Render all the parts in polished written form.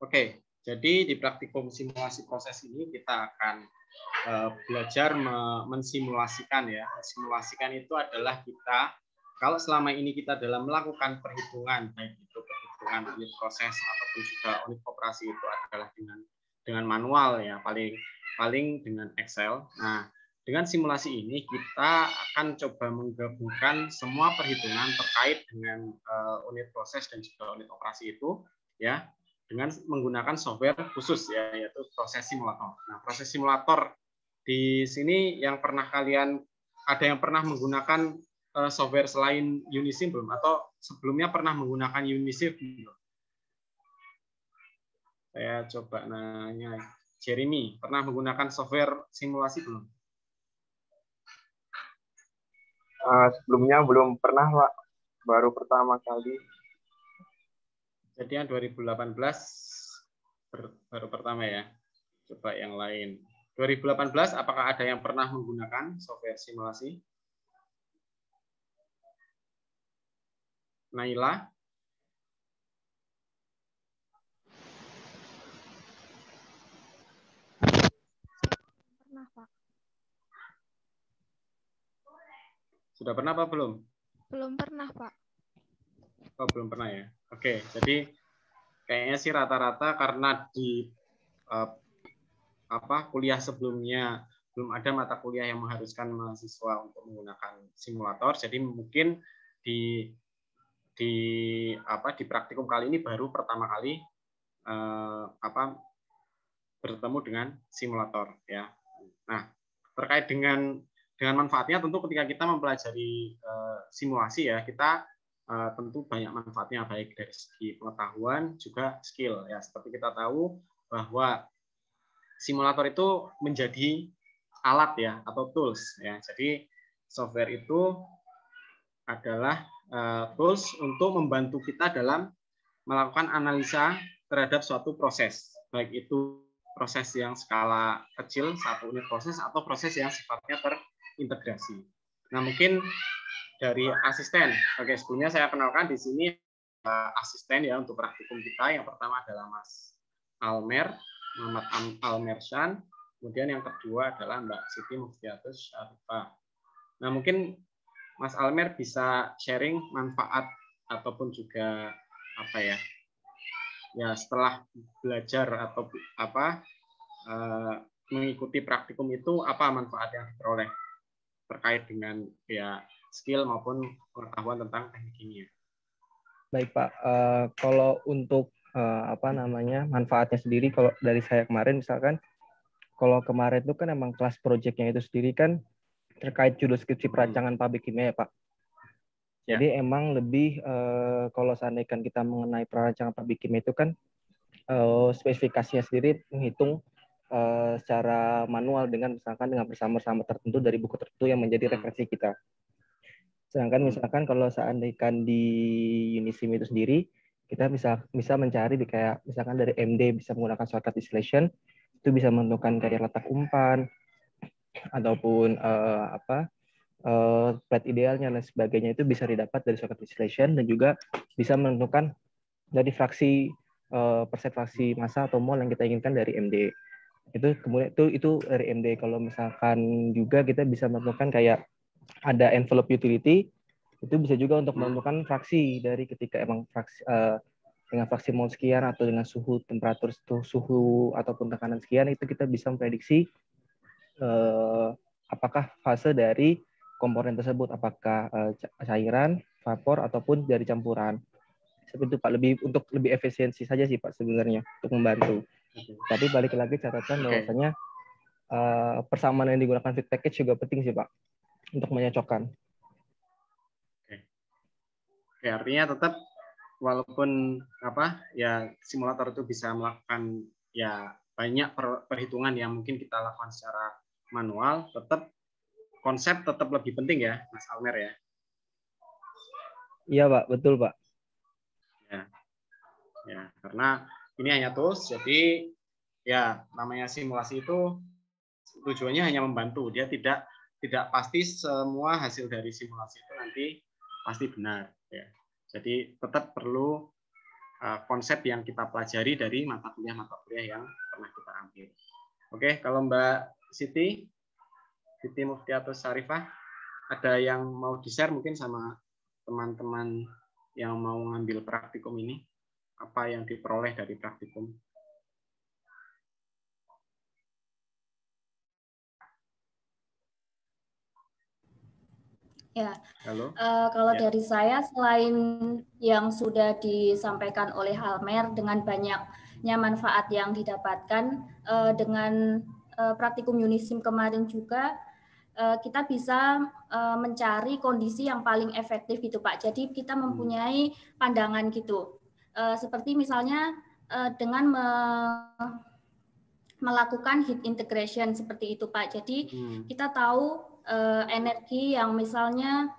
Oke, jadi di praktikum simulasi proses ini kita akan belajar mensimulasikan ya. Simulasikan itu adalah kita, kalau selama ini kita dalam melakukan perhitungan, baik itu perhitungan unit proses ataupun juga unit operasi itu adalah dengan manual ya, paling dengan Excel. Nah, dengan simulasi ini kita akan coba menggabungkan semua perhitungan terkait dengan unit proses dan juga unit operasi itu ya, dengan menggunakan software khusus ya, yaitu proses simulator. Nah, proses simulator di sini yang pernah ada yang pernah menggunakan software selain Unisim belum? Atau sebelumnya pernah menggunakan Unisim belum? Saya coba nanya. Jeremy, pernah menggunakan software simulasi belum? Sebelumnya belum pernah, Pak. Baru pertama kali. Jadi yang 2018 baru pertama ya. Coba yang lain. 2018 apakah ada yang pernah menggunakan software simulasi? Naila? Pernah, Pak. Sudah pernah apa belum? Belum pernah, Pak. Oh, belum pernah ya. Oke, jadi kayaknya sih rata-rata karena di kuliah sebelumnya belum ada mata kuliah yang mengharuskan mahasiswa untuk menggunakan simulator. Jadi mungkin di praktikum kali ini baru pertama kali bertemu dengan simulator ya. Nah, terkait dengan manfaatnya, tentu ketika kita mempelajari simulasi ya, kita tentu banyak manfaatnya, baik dari segi pengetahuan juga skill ya. Seperti kita tahu bahwa simulator itu menjadi alat ya, atau tools ya. Jadi software itu adalah tools untuk membantu kita dalam melakukan analisa terhadap suatu proses, baik itu proses yang skala kecil, satu unit proses, atau proses yang sifatnya terintegrasi. Nah, mungkin dari asisten. Oke, sebelumnya saya kenalkan di sini asisten ya untuk praktikum kita. Yang pertama adalah Mas Almer, Muhammad Almershan. Kemudian yang kedua adalah Mbak Siti Muftiatus Syarifah. Nah, mungkin Mas Almer bisa sharing manfaat ataupun juga setelah belajar atau mengikuti praktikum itu apa manfaat yang diperoleh terkait dengan skill maupun pengetahuan tentang teknik kimia. Baik, Pak. Kalau untuk manfaatnya sendiri, kalau dari saya kemarin misalkan, kalau kemarin itu kan emang kelas proyeknya itu sendiri kan terkait judul skripsi perancangan pabrik kimia ya, Pak. Jadi emang lebih kalau seandainya kita mengenai perancangan pabrik kimia itu kan spesifikasinya sendiri menghitung secara manual dengan bersama-sama tertentu dari buku tertentu yang menjadi referensi kita. Sedangkan misalkan kalau seandainya di Unisim itu sendiri, kita bisa mencari kayak misalkan dari MD bisa menggunakan shortcut distillation, itu bisa menentukan kayak letak umpan ataupun plate idealnya dan sebagainya, itu bisa didapat dari shortcut distillation, dan juga bisa menentukan dari fraksi persen fraksi massa atau mol yang kita inginkan dari MD. Itu kemudian itu dari MD. Kalau misalkan juga kita bisa menentukan kayak ada envelope utility, itu bisa juga untuk menentukan fraksi dari ketika emang fraksi dengan fraksi mol sekian atau dengan suhu temperatur suhu ataupun tekanan sekian, itu kita bisa memprediksi apakah fase dari komponen tersebut, apakah cairan, vapor, ataupun dari campuran. Seperti itu, Pak. Untuk lebih efisiensi saja sih, Pak, sebenarnya, untuk membantu. Tapi balik lagi catatan bahwasanya persamaan yang digunakan fit package juga penting sih, Pak, untuk menyocokkan. Oke, artinya tetap walaupun simulator itu bisa melakukan banyak perhitungan yang mungkin kita lakukan secara manual, konsep tetap lebih penting ya, Mas Almer ya. Iya, Pak, betul, Pak. Ya, karena ini hanya tools, jadi namanya simulasi itu tujuannya hanya membantu, dia tidak pasti semua hasil dari simulasi itu nanti pasti benar ya. Jadi tetap perlu konsep yang kita pelajari dari mata kuliah yang pernah kita ambil. Oke, kalau Mbak Siti Muftiatus Syarifah, ada yang mau di-share mungkin sama teman-teman yang mau ngambil praktikum ini? Apa yang diperoleh dari praktikum? Ya, Halo? kalau Ya. dari saya, selain yang sudah disampaikan oleh Halmer dengan banyaknya manfaat yang didapatkan, dengan praktikum Unisim kemarin juga, kita bisa mencari kondisi yang paling efektif gitu Pak. Jadi kita mempunyai pandangan gitu. Seperti misalnya dengan melakukan heat integration seperti itu Pak. Jadi kita tahu energi yang misalnya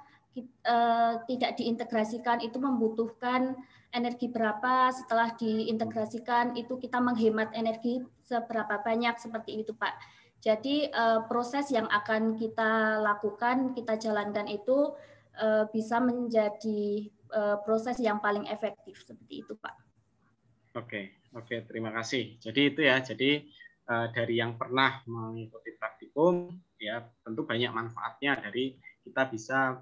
tidak diintegrasikan itu membutuhkan energi berapa, setelah diintegrasikan itu kita menghemat energi seberapa banyak, seperti itu Pak. Jadi proses yang akan kita lakukan, kita jalankan itu bisa menjadi proses yang paling efektif, seperti itu Pak. Oke, terima kasih. Jadi itu ya, jadi dari yang pernah mengikuti praktikum, ya tentu banyak manfaatnya dari kita bisa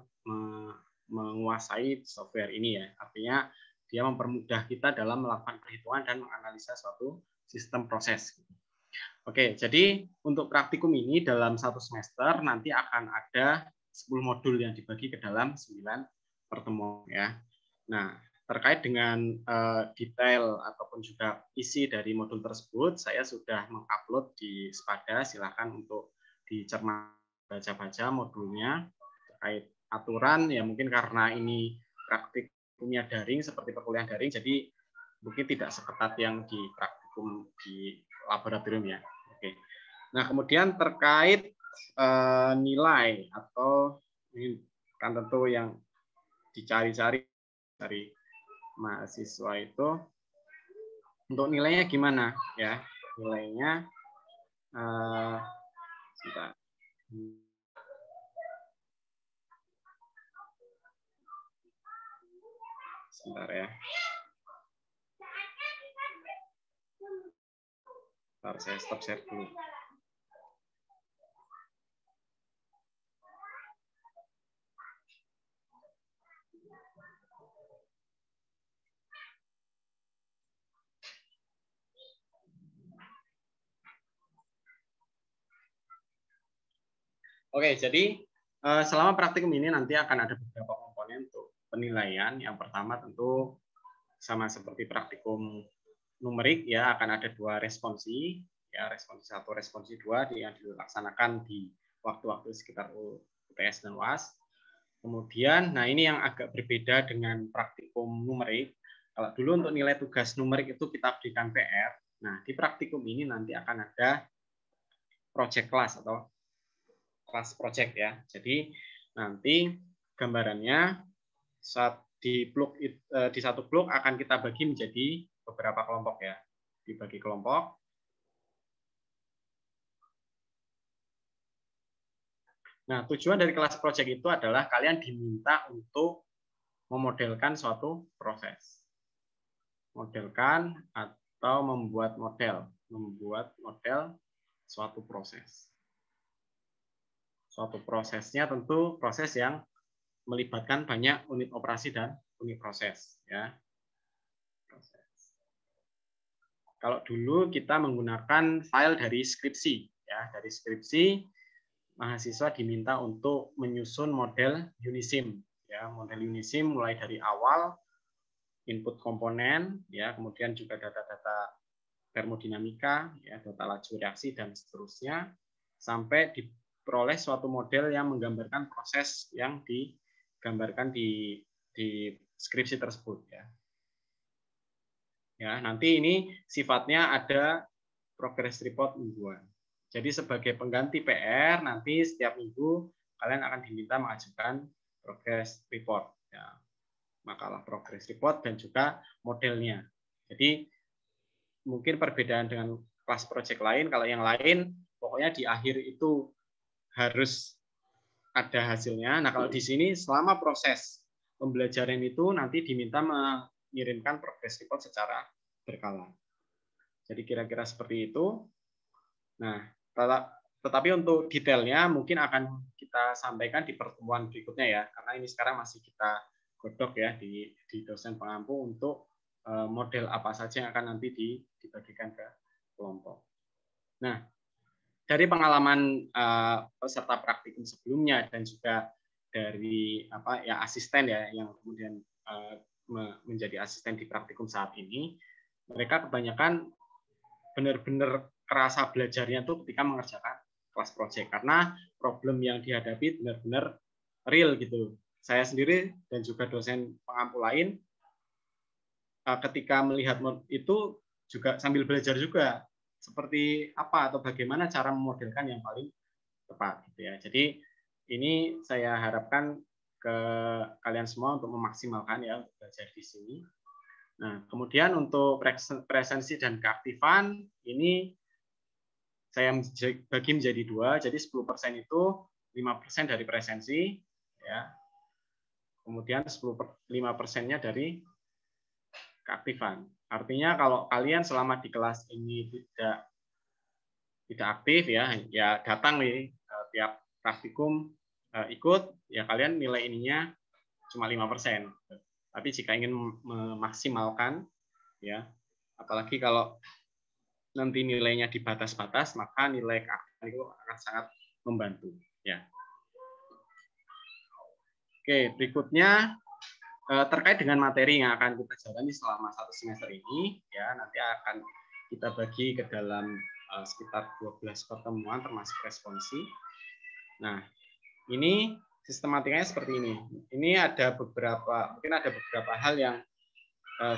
menguasai software ini ya. Artinya dia mempermudah kita dalam melakukan perhitungan dan menganalisa suatu sistem proses. Oke, jadi untuk praktikum ini dalam 1 semester nanti akan ada 10 modul yang dibagi ke dalam 9 pertemuan ya. Nah, terkait dengan detail ataupun juga isi dari modul tersebut, saya sudah mengupload di Spada. Silakan untuk dicermati, baca-baca modulnya terkait aturan. Ya mungkin karena ini praktikumnya daring seperti perkuliahan daring, jadi mungkin tidak seketat yang di praktikum di laboratorium ya. Oke. Nah kemudian terkait nilai atau ini kan tentu yang dicari-cari dari mahasiswa itu untuk nilainya gimana ya, nilainya sebentar. Sebentar ya, sebentar saya stop share dulu. Oke, jadi selama praktikum ini nanti akan ada beberapa komponen untuk penilaian. Yang pertama tentu sama seperti praktikum numerik ya, akan ada 2 responsi ya, responsi 1, responsi 2 yang dilaksanakan di waktu-waktu sekitar UTS dan UAS. Kemudian, nah ini yang agak berbeda dengan praktikum numerik. Kalau dulu untuk nilai tugas numerik itu kita berikan PR. Nah, di praktikum ini nanti akan ada project class atau kelas project ya. Jadi nanti gambarannya di satu blok akan kita bagi menjadi beberapa kelompok ya. Dibagi kelompok. Nah, tujuan dari kelas project itu adalah kalian diminta untuk memodelkan suatu proses. Modelkan atau membuat model suatu proses. Suatu prosesnya tentu proses yang melibatkan banyak unit operasi dan unit proses ya. Kalau dulu kita menggunakan file dari skripsi ya, dari skripsi mahasiswa diminta untuk menyusun model Unisim ya, model Unisim mulai dari awal input komponen ya, kemudian juga data-data termodinamika ya, data laju reaksi dan seterusnya sampai diperoleh suatu model yang menggambarkan proses yang digambarkan di skripsi tersebut ya. Ya, nanti ini sifatnya ada progress report mingguan. Jadi sebagai pengganti PR nanti setiap minggu kalian akan diminta mengajukan progress report ya. Makalah progress report dan juga modelnya. Jadi mungkin perbedaan dengan kelas project lain, kalau yang lain pokoknya di akhir itu harus ada hasilnya. Nah, kalau di sini selama proses pembelajaran itu nanti diminta mengirimkan progress report secara berkala. Jadi kira-kira seperti itu. Nah, tetapi untuk detailnya mungkin akan kita sampaikan di pertemuan berikutnya ya, karena ini sekarang masih kita godok ya di dosen pengampu untuk model apa saja yang akan nanti dibagikan ke kelompok. Nah, dari pengalaman peserta praktikum sebelumnya dan juga dari asisten ya yang kemudian menjadi asisten di praktikum saat ini, mereka kebanyakan benar-benar kerasa belajarnya tuh ketika mengerjakan kelas project, karena problem yang dihadapi benar-benar real gitu. Saya sendiri dan juga dosen pengampu lain ketika melihat itu juga sambil belajar juga seperti apa atau bagaimana cara memodelkan yang paling tepat gitu ya. Jadi ini saya harapkan ke kalian semua untuk memaksimalkan ya untuk belajar di sini. Nah, kemudian untuk presensi dan keaktifan ini saya bagi menjadi 2. Jadi 10% itu 5% dari presensi ya. Kemudian 5%-nya dari keaktifan. Artinya kalau kalian selama di kelas ini tidak aktif ya datang nih tiap praktikum ikut, ya kalian nilai ininya cuma 5%. Tapi jika ingin memaksimalkan ya, apalagi kalau nanti nilainya di batas-batas, maka nilai keaktifan itu akan sangat membantu ya. Oke, berikutnya terkait dengan materi yang akan kita jalani selama 1 semester ini ya, nanti akan kita bagi ke dalam sekitar 12 pertemuan termasuk responsi. Nah, ini sistematikanya seperti ini. Ini mungkin ada beberapa hal yang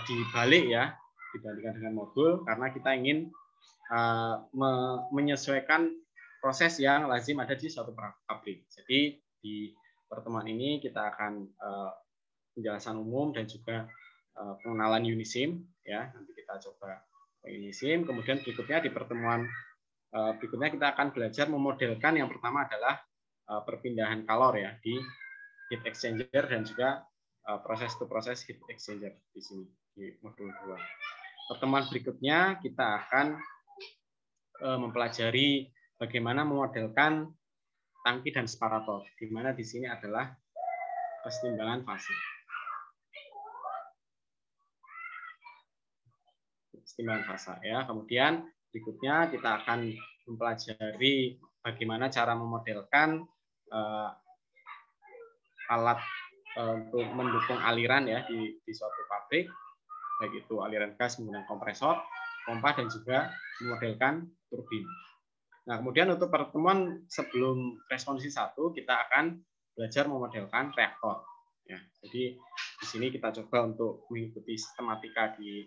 dibalik ya dibandingkan dengan modul, karena kita ingin menyesuaikan proses yang lazim ada di suatu pabrik. Jadi di pertemuan ini kita akan penjelasan umum dan juga pengenalan Unisim ya. Nanti kita coba Unisim. Kemudian berikutnya di pertemuan berikutnya kita akan belajar memodelkan, yang pertama adalah perpindahan kalor ya di heat exchanger dan juga proses to proses heat exchanger di sini di modul 2. Pertemuan berikutnya kita akan mempelajari bagaimana memodelkan tangki dan separator, di mana di sini adalah kesetimbangan fase. Kesetimbangan fase ya. Kemudian berikutnya kita akan mempelajari bagaimana cara memodelkan alat untuk mendukung aliran ya di suatu pabrik, baik itu aliran gas menggunakan kompresor, pompa, dan juga memodelkan turbin. Nah, kemudian untuk pertemuan sebelum responsi 1 kita akan belajar memodelkan reaktor. Ya, jadi di sini kita coba untuk mengikuti sistematika di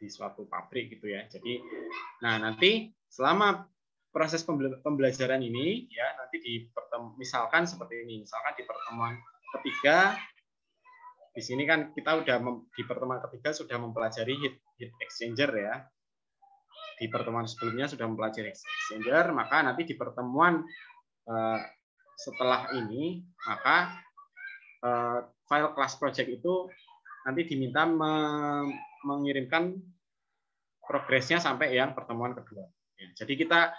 suatu pabrik gitu ya. Jadi, nah nanti selama proses pembelajaran ini ya nanti misalkan seperti ini, misalkan di pertemuan ketiga di sini kan kita udah di pertemuan ketiga sudah mempelajari heat exchanger ya. Di pertemuan sebelumnya sudah mempelajari exchanger, maka nanti di pertemuan setelah ini, maka file class project itu nanti diminta mengirimkan progresnya sampai yang pertemuan kedua. Ya, jadi kita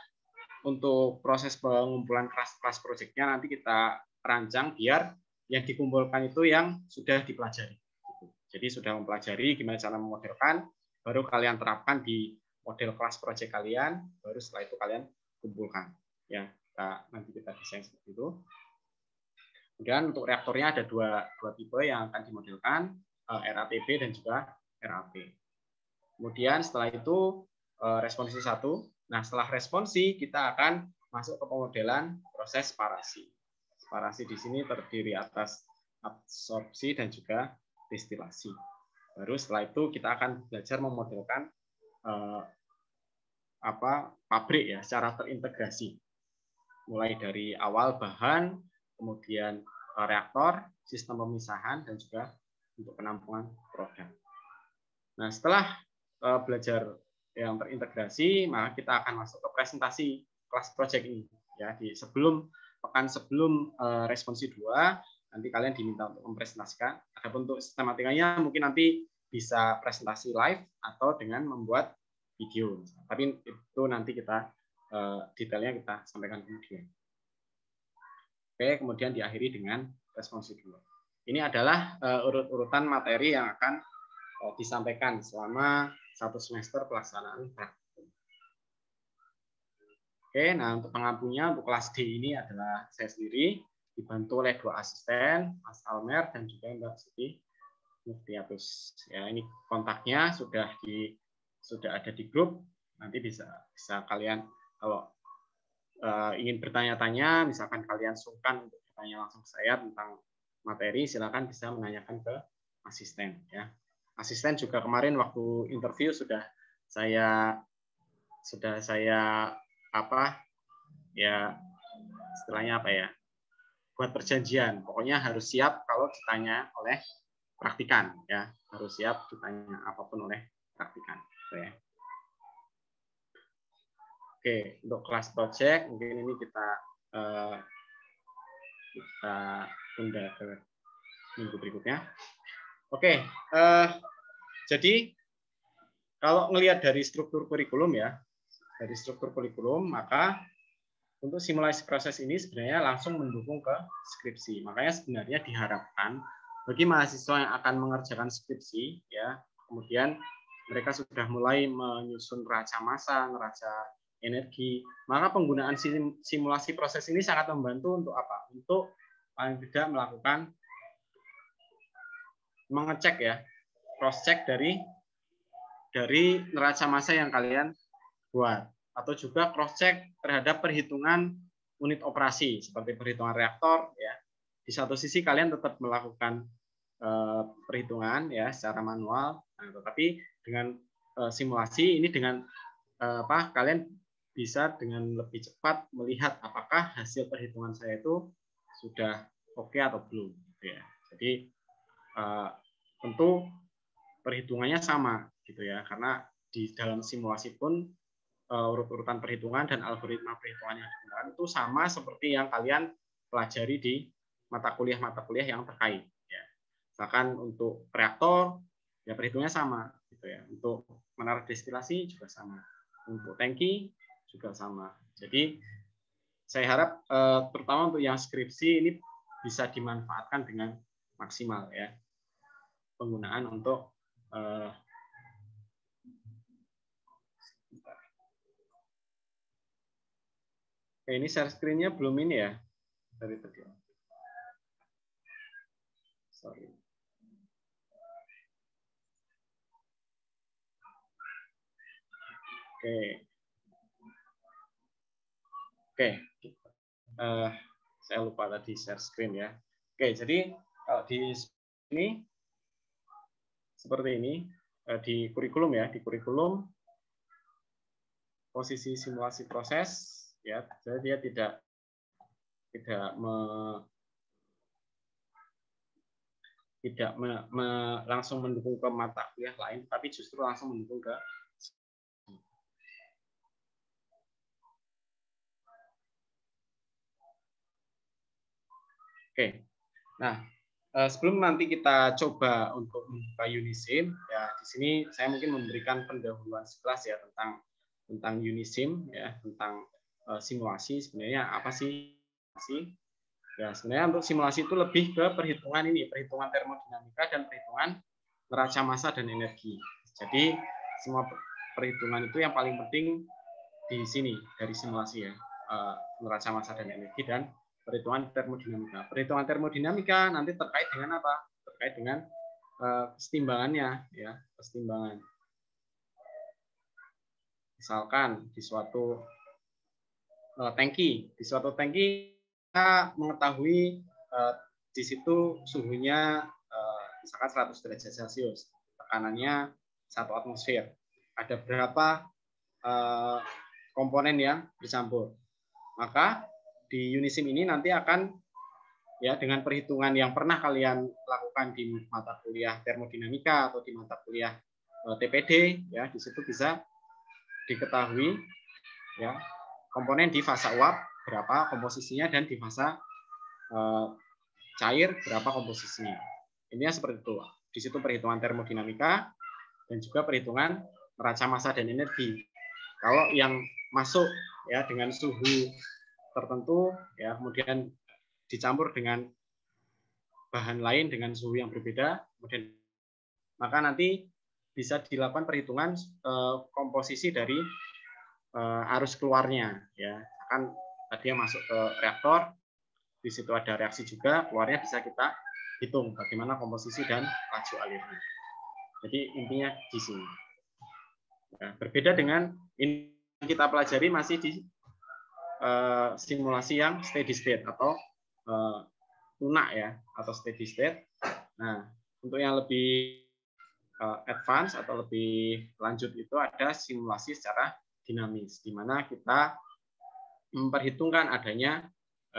untuk proses pengumpulan class project-nya nanti kita rancang biar yang dikumpulkan itu yang sudah dipelajari. Jadi sudah mempelajari gimana cara memodelkan, baru kalian terapkan di model kelas project kalian, baru setelah itu kalian kumpulkan. Ya, nanti kita desain seperti itu. Kemudian untuk reaktornya ada dua tipe yang akan dimodelkan, RATP dan juga RAP. Kemudian setelah itu responsi 1. Nah, setelah responsi kita akan masuk ke pemodelan proses separasi. Separasi di sini terdiri atas absorpsi dan juga destilasi. Baru setelah itu kita akan belajar memodelkan pabrik ya secara terintegrasi, mulai dari awal bahan, kemudian reaktor, sistem pemisahan, dan juga untuk penampungan produk. Nah, setelah belajar yang terintegrasi, maka kita akan masuk ke presentasi kelas project ini ya. Di pekan sebelum responsi 2 nanti kalian diminta untuk mempresentasikan. Adapun untuk sistematikanya mungkin nanti bisa presentasi live atau dengan membuat video. Tapi itu nanti kita detailnya kita sampaikan kemudian. Oke, kemudian diakhiri dengan responsi dulu. Ini adalah urut-urutan materi yang akan disampaikan selama 1 semester pelaksanaan praktikum. Oke, nah untuk pengampunya untuk kelas D ini adalah saya sendiri, dibantu oleh 2 asisten, Mas Almer dan juga Mbak Siti Muftiatus. Ya, ini kontaknya sudah ada di grup. Nanti bisa kalian kalau ingin bertanya-tanya, misalkan kalian sungkan untuk bertanya langsung ke saya tentang materi, silakan bisa menanyakan ke asisten. Ya, asisten juga kemarin waktu interview sudah saya istilahnya buat perjanjian. Pokoknya harus siap kalau ditanya oleh praktikan, ya harus siap ditanya apapun oleh praktikan. Oke, untuk kelas project mungkin ini kita tunda ke minggu berikutnya. Oke, jadi kalau melihat dari struktur kurikulum maka untuk simulasi proses ini sebenarnya langsung mendukung ke skripsi. Makanya sebenarnya diharapkan bagi mahasiswa yang akan mengerjakan skripsi, ya kemudian mereka sudah mulai menyusun neraca massa, neraca energi, maka penggunaan simulasi proses ini sangat membantu untuk apa? Untuk paling tidak melakukan mengecek ya, cross check dari neraca massa yang kalian buat, atau juga cross check terhadap perhitungan unit operasi seperti perhitungan reaktor ya. Di satu sisi kalian tetap melakukan perhitungan ya secara manual, tetapi dengan simulasi ini dengan kalian bisa dengan lebih cepat melihat apakah hasil perhitungan saya itu sudah oke atau belum. Ya. Jadi tentu perhitungannya sama gitu ya, karena di dalam simulasi pun urut-urutan perhitungan dan algoritma perhitungan yang digunakan itu sama seperti yang kalian pelajari di mata kuliah yang terkait. Ya. Misalkan untuk reaktor ya perhitungnya sama gitu ya. Untuk menara destilasi juga sama. Untuk tangki juga sama. Jadi saya harap terutama untuk yang skripsi ini bisa dimanfaatkan dengan maksimal ya penggunaan untuk Oke, ini share screen-nya belum ini ya dari tadi. Sorry. Oke. Saya lupa tadi share screen ya. Oke, jadi kalau di sini seperti ini di kurikulum ya, di kurikulum posisi simulasi proses ya, jadi dia tidak langsung mendukung ke mata kuliah lain, tapi justru langsung mendukung ke Oke. Nah, sebelum nanti kita coba untuk membuka Unisim, ya di sini saya mungkin memberikan pendahuluan sekelas ya tentang Unisim ya, tentang simulasi sebenarnya apa sih? Ya, sebenarnya untuk simulasi itu lebih ke perhitungan termodinamika dan perhitungan neraca massa dan energi. Jadi semua perhitungan itu yang paling penting di sini dari simulasi ya, neraca massa dan energi dan perhitungan termodinamika. Perhitungan termodinamika nanti terkait dengan apa? Terkait dengan kesetimbangannya, ya, kesetimbangan. Misalkan di suatu tangki kita mengetahui di situ suhunya misalkan 100 derajat Celcius, tekanannya 1 atmosfer. Ada berapa komponen yang bercampur? Maka di Unisim ini nanti akan ya dengan perhitungan yang pernah kalian lakukan di mata kuliah termodinamika atau di mata kuliah TPD ya, di situ bisa diketahui ya komponen di fasa uap berapa komposisinya dan di fasa cair berapa komposisinya. Ini seperti itu. di situ perhitungan termodinamika dan juga perhitungan neraca massa dan energi. Kalau yang masuk ya dengan suhu tertentu ya kemudian dicampur dengan bahan lain dengan suhu yang berbeda, kemudian maka nanti bisa dilakukan perhitungan komposisi dari arus keluarnya ya. Kan tadi yang masuk ke reaktor, di situ ada reaksi juga, keluarnya bisa kita hitung bagaimana komposisi dan laju alirnya. Jadi intinya di sini. Nah, berbeda dengan ini kita pelajari masih di simulasi yang steady state atau lunak ya atau steady state. Nah, untuk yang lebih advance atau lebih lanjut itu ada simulasi secara dinamis, di mana kita memperhitungkan adanya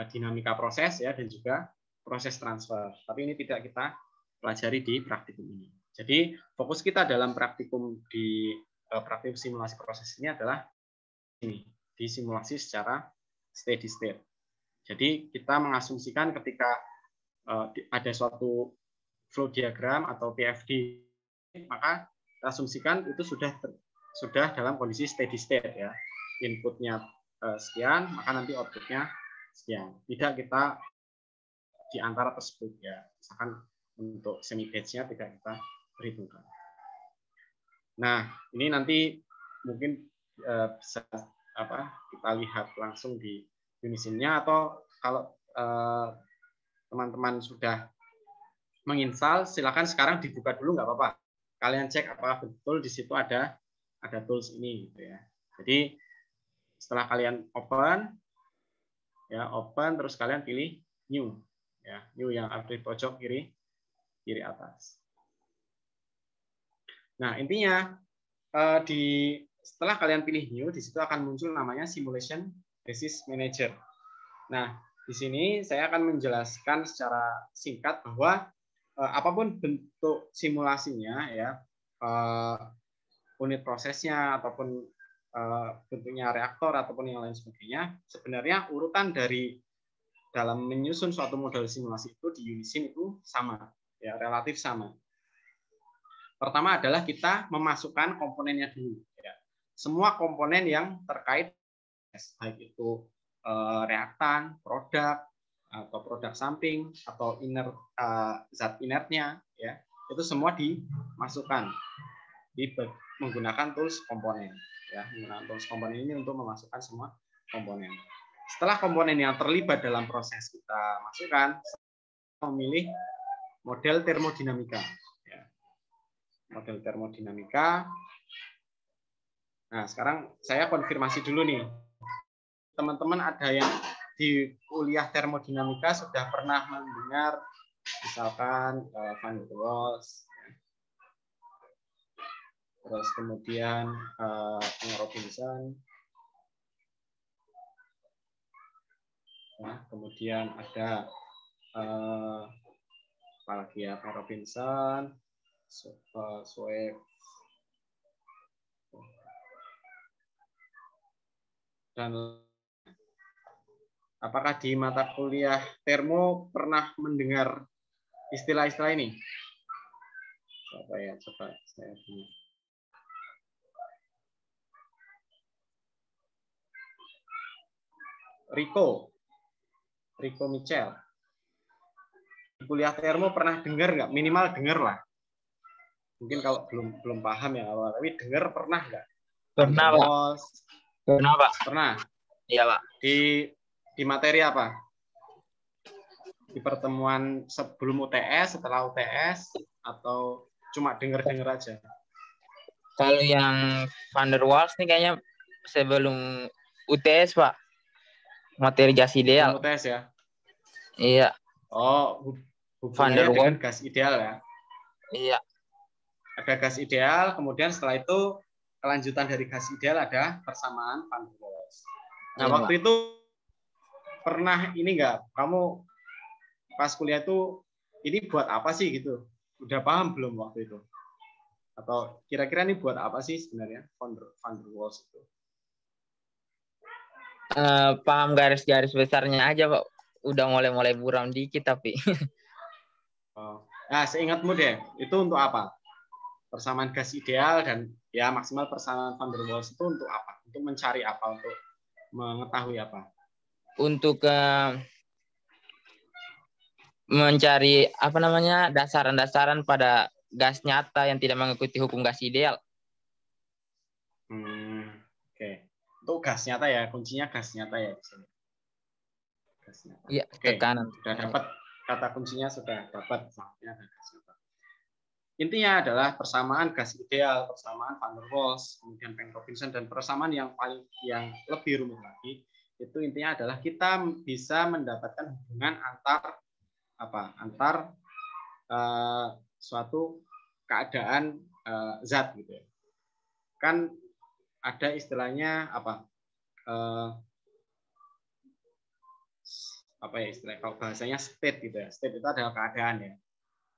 dinamika proses ya dan juga proses transfer. Tapi ini tidak kita pelajari di praktikum ini. Jadi fokus kita dalam praktikum di praktikum simulasi proses ini adalah ini di simulasi secara steady state. Jadi kita mengasumsikan ketika ada suatu flow diagram atau PFD, maka kita asumsikan itu sudah dalam kondisi steady state ya. Inputnya sekian, maka nanti outputnya sekian. Tidak kita di antara tersebut ya. Misalkan untuk semi batch-nya tidak kita perhitungkan. Nah, ini nanti mungkin bisa kita lihat langsung di Unisim-nya, atau kalau teman-teman sudah menginstal, silakan sekarang dibuka dulu nggak apa-apa. Kalian cek apakah betul di situ ada tools ini gitu ya. Jadi setelah kalian open terus kalian pilih new ya, new yang ada di pojok kiri atas. Nah, intinya setelah kalian pilih new, di situ akan muncul namanya Simulation Basis Manager. Nah, di sini saya akan menjelaskan secara singkat bahwa apapun bentuk simulasinya ya, unit prosesnya ataupun bentuknya reaktor ataupun yang lain sebagainya, sebenarnya urutan dari dalam menyusun suatu model simulasi itu di Unisim itu sama ya, relatif sama. Pertama adalah kita memasukkan komponennya dulu ya. Semua komponen yang terkait baik itu reaktan, produk atau produk samping atau zat inertnya ya, itu semua dimasukkan menggunakan tools komponen ya. Menggunakan tools komponen ini untuk memasukkan semua komponen. Setelah komponen yang terlibat dalam proses kita masukkan, kita memilih model termodinamika ya. Model termodinamika. Nah, sekarang saya konfirmasi dulu nih. Teman-teman ada yang di kuliah termodinamika sudah pernah mendengar misalkan Van der Waals, terus kemudian Robinson, nah, kemudian ada apalagi ya, Robinson, Sweep, dan apakah di mata kuliah termo pernah mendengar istilah-istilah ini? Apa ya? Coba saya punya. Rico Mitchell. Di kuliah termo pernah dengar nggak? Minimal dengar lah. Mungkin kalau belum paham ya awal, tapi dengar pernah nggak? Pernah, Pak. Pernah, Pak. Pernah. Iya, Pak. Di materi apa? Di pertemuan sebelum UTS, setelah UTS, atau cuma dengar-dengar aja? Kalau yang Van der Waals nih kayaknya sebelum UTS, Pak. Materi gas ideal. Sebelum UTS ya? Iya. Oh, hubungannya dengan gas ideal ya? Iya. Ada gas ideal, kemudian setelah itu kelanjutan dari gas ideal ada persamaan Van der Waals. Nah, iya, waktu itu pernah ini enggak, kamu pas kuliah itu ini buat apa sih gitu? Udah paham belum waktu itu? Atau kira-kira ini buat apa sih sebenarnya Van der Waals itu? Paham garis-garis besarnya aja, Pak. Udah mulai buram dikit tapi. Oh, Nah, seingatmu deh, itu untuk apa? Persamaan gas ideal dan ya maksimal persamaan van der Waals itu untuk apa? Untuk mencari apa? Untuk mengetahui apa? Untuk mencari apa namanya dasaran-dasaran pada gas nyata yang tidak mengikuti hukum gas ideal. Oke. Untuk gas nyata ya, kuncinya gas nyata ya di sini. Gas nyata. Iya, Oke. tekanan. Sudah dapat kata kuncinya, sudah dapat. Gas nyata. Intinya adalah persamaan gas ideal, persamaan van der Waals, kemudian Penck Robinson, dan persamaan yang lebih rumit lagi itu intinya adalah kita bisa mendapatkan hubungan antar suatu keadaan zat gitu ya. Kan ada istilahnya apa ya istilah, kalau bahasanya state gitu ya. State itu adalah keadaan ya.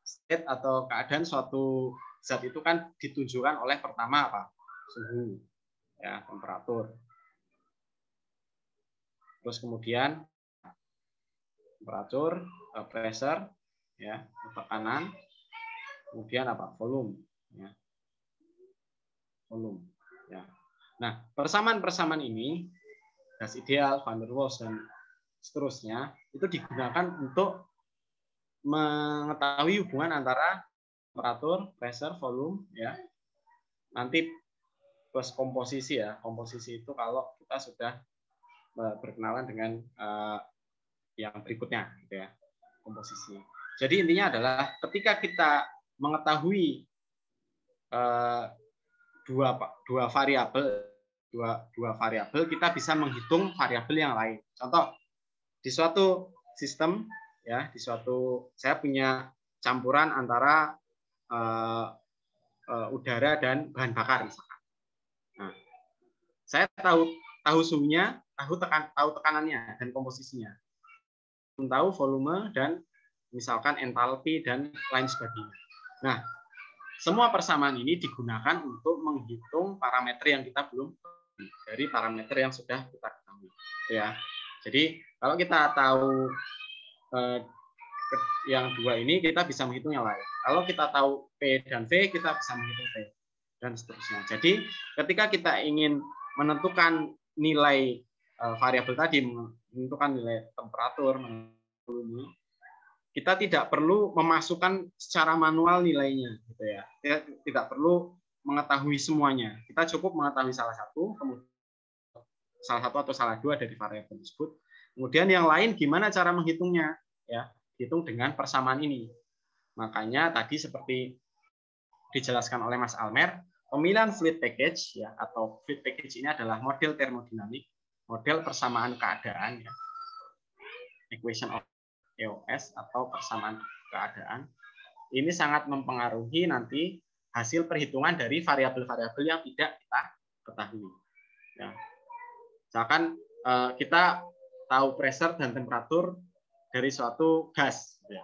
State atau keadaan suatu zat itu kan ditunjukkan oleh pertama apa? Suhu, ya, temperatur. Terus kemudian temperatur, pressure, ya, tekanan. Kemudian apa? Volume, ya. Volume, ya. Nah, persamaan-persamaan ini gas ideal, van der Waals dan seterusnya itu digunakan untuk mengetahui hubungan antara temperatur, pressure, volume, ya. Nanti plus komposisi ya. Komposisi itu kalau kita sudah berkenalan dengan yang berikutnya, gitu ya. Komposisi. Jadi intinya adalah ketika kita mengetahui dua variabel, kita bisa menghitung variabel yang lain. Contoh, di suatu sistem ya, saya punya campuran antara udara dan bahan bakar misalkan. Nah, saya tahu suhunya, tahu tekanannya dan komposisinya. Tahu volume dan misalkan entalpi dan lain sebagainya. Nah, semua persamaan ini digunakan untuk menghitung parameter yang kita belum dari parameter yang sudah kita ketahui, ya. Jadi kalau kita tahu yang dua ini, kita bisa menghitung yang lain. Kalau kita tahu P dan V, kita bisa menghitung P dan seterusnya. Jadi ketika kita ingin menentukan nilai variabel tadi, menentukan nilai temperatur, kita tidak perlu memasukkan secara manual nilainya, gitu ya. Tidak perlu mengetahui semuanya. Kita cukup mengetahui salah satu, kemudian salah satu atau salah dua dari variabel tersebut. Kemudian yang lain gimana cara menghitungnya, ya, hitung dengan persamaan ini. Makanya tadi seperti dijelaskan oleh Mas Almer, pemilihan fluid package ya, atau fluid package ini adalah model termodinamik, model persamaan keadaan ya. Equation of EOS atau persamaan keadaan. Ini sangat mempengaruhi nanti hasil perhitungan dari variabel-variabel yang tidak kita ketahui. Ya. Misalkan kita tahu pressure dan temperatur dari suatu gas. Ya.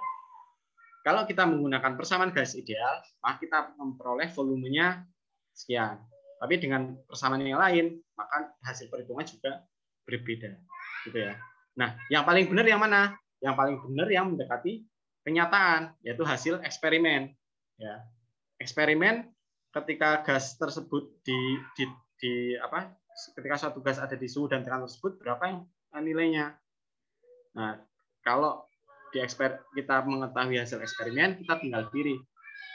Kalau kita menggunakan persamaan gas ideal, maka kita memperoleh volumenya sekian. Tapi dengan persamaan yang lain, maka hasil perhitungan juga berbeda. Gitu ya. Nah, yang paling benar yang mana? Yang paling benar yang mendekati kenyataan, yaitu hasil eksperimen. Ya. Eksperimen ketika gas tersebut ketika suatu gas ada di suhu dan tekanan tersebut, berapa yang nilainya? Nah, kalau kita mengetahui hasil eksperimen, kita tinggal pilih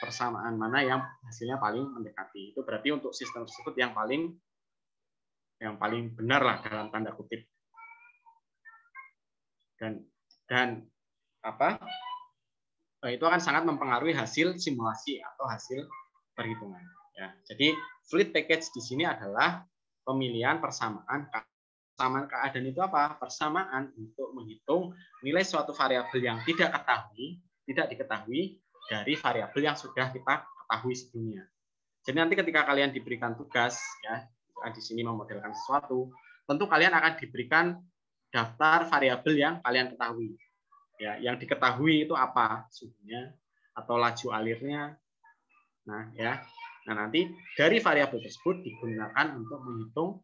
persamaan mana yang hasilnya paling mendekati. Itu berarti untuk sistem tersebut yang paling benar lah dalam tanda kutip. Dan itu akan sangat mempengaruhi hasil simulasi atau hasil perhitungan. Ya, jadi fluid package di sini adalah pemilihan persamaan keadaan itu apa? Persamaan untuk menghitung nilai suatu variabel yang tidak diketahui dari variabel yang sudah kita ketahui sebelumnya. Jadi nanti ketika kalian diberikan tugas, ya, di sini memodelkan sesuatu, tentu kalian akan diberikan daftar variabel yang kalian ketahui. Ya, yang diketahui itu apa? Suhunya atau laju alirnya. Nah, ya. Nah, nanti dari variabel tersebut digunakan untuk menghitung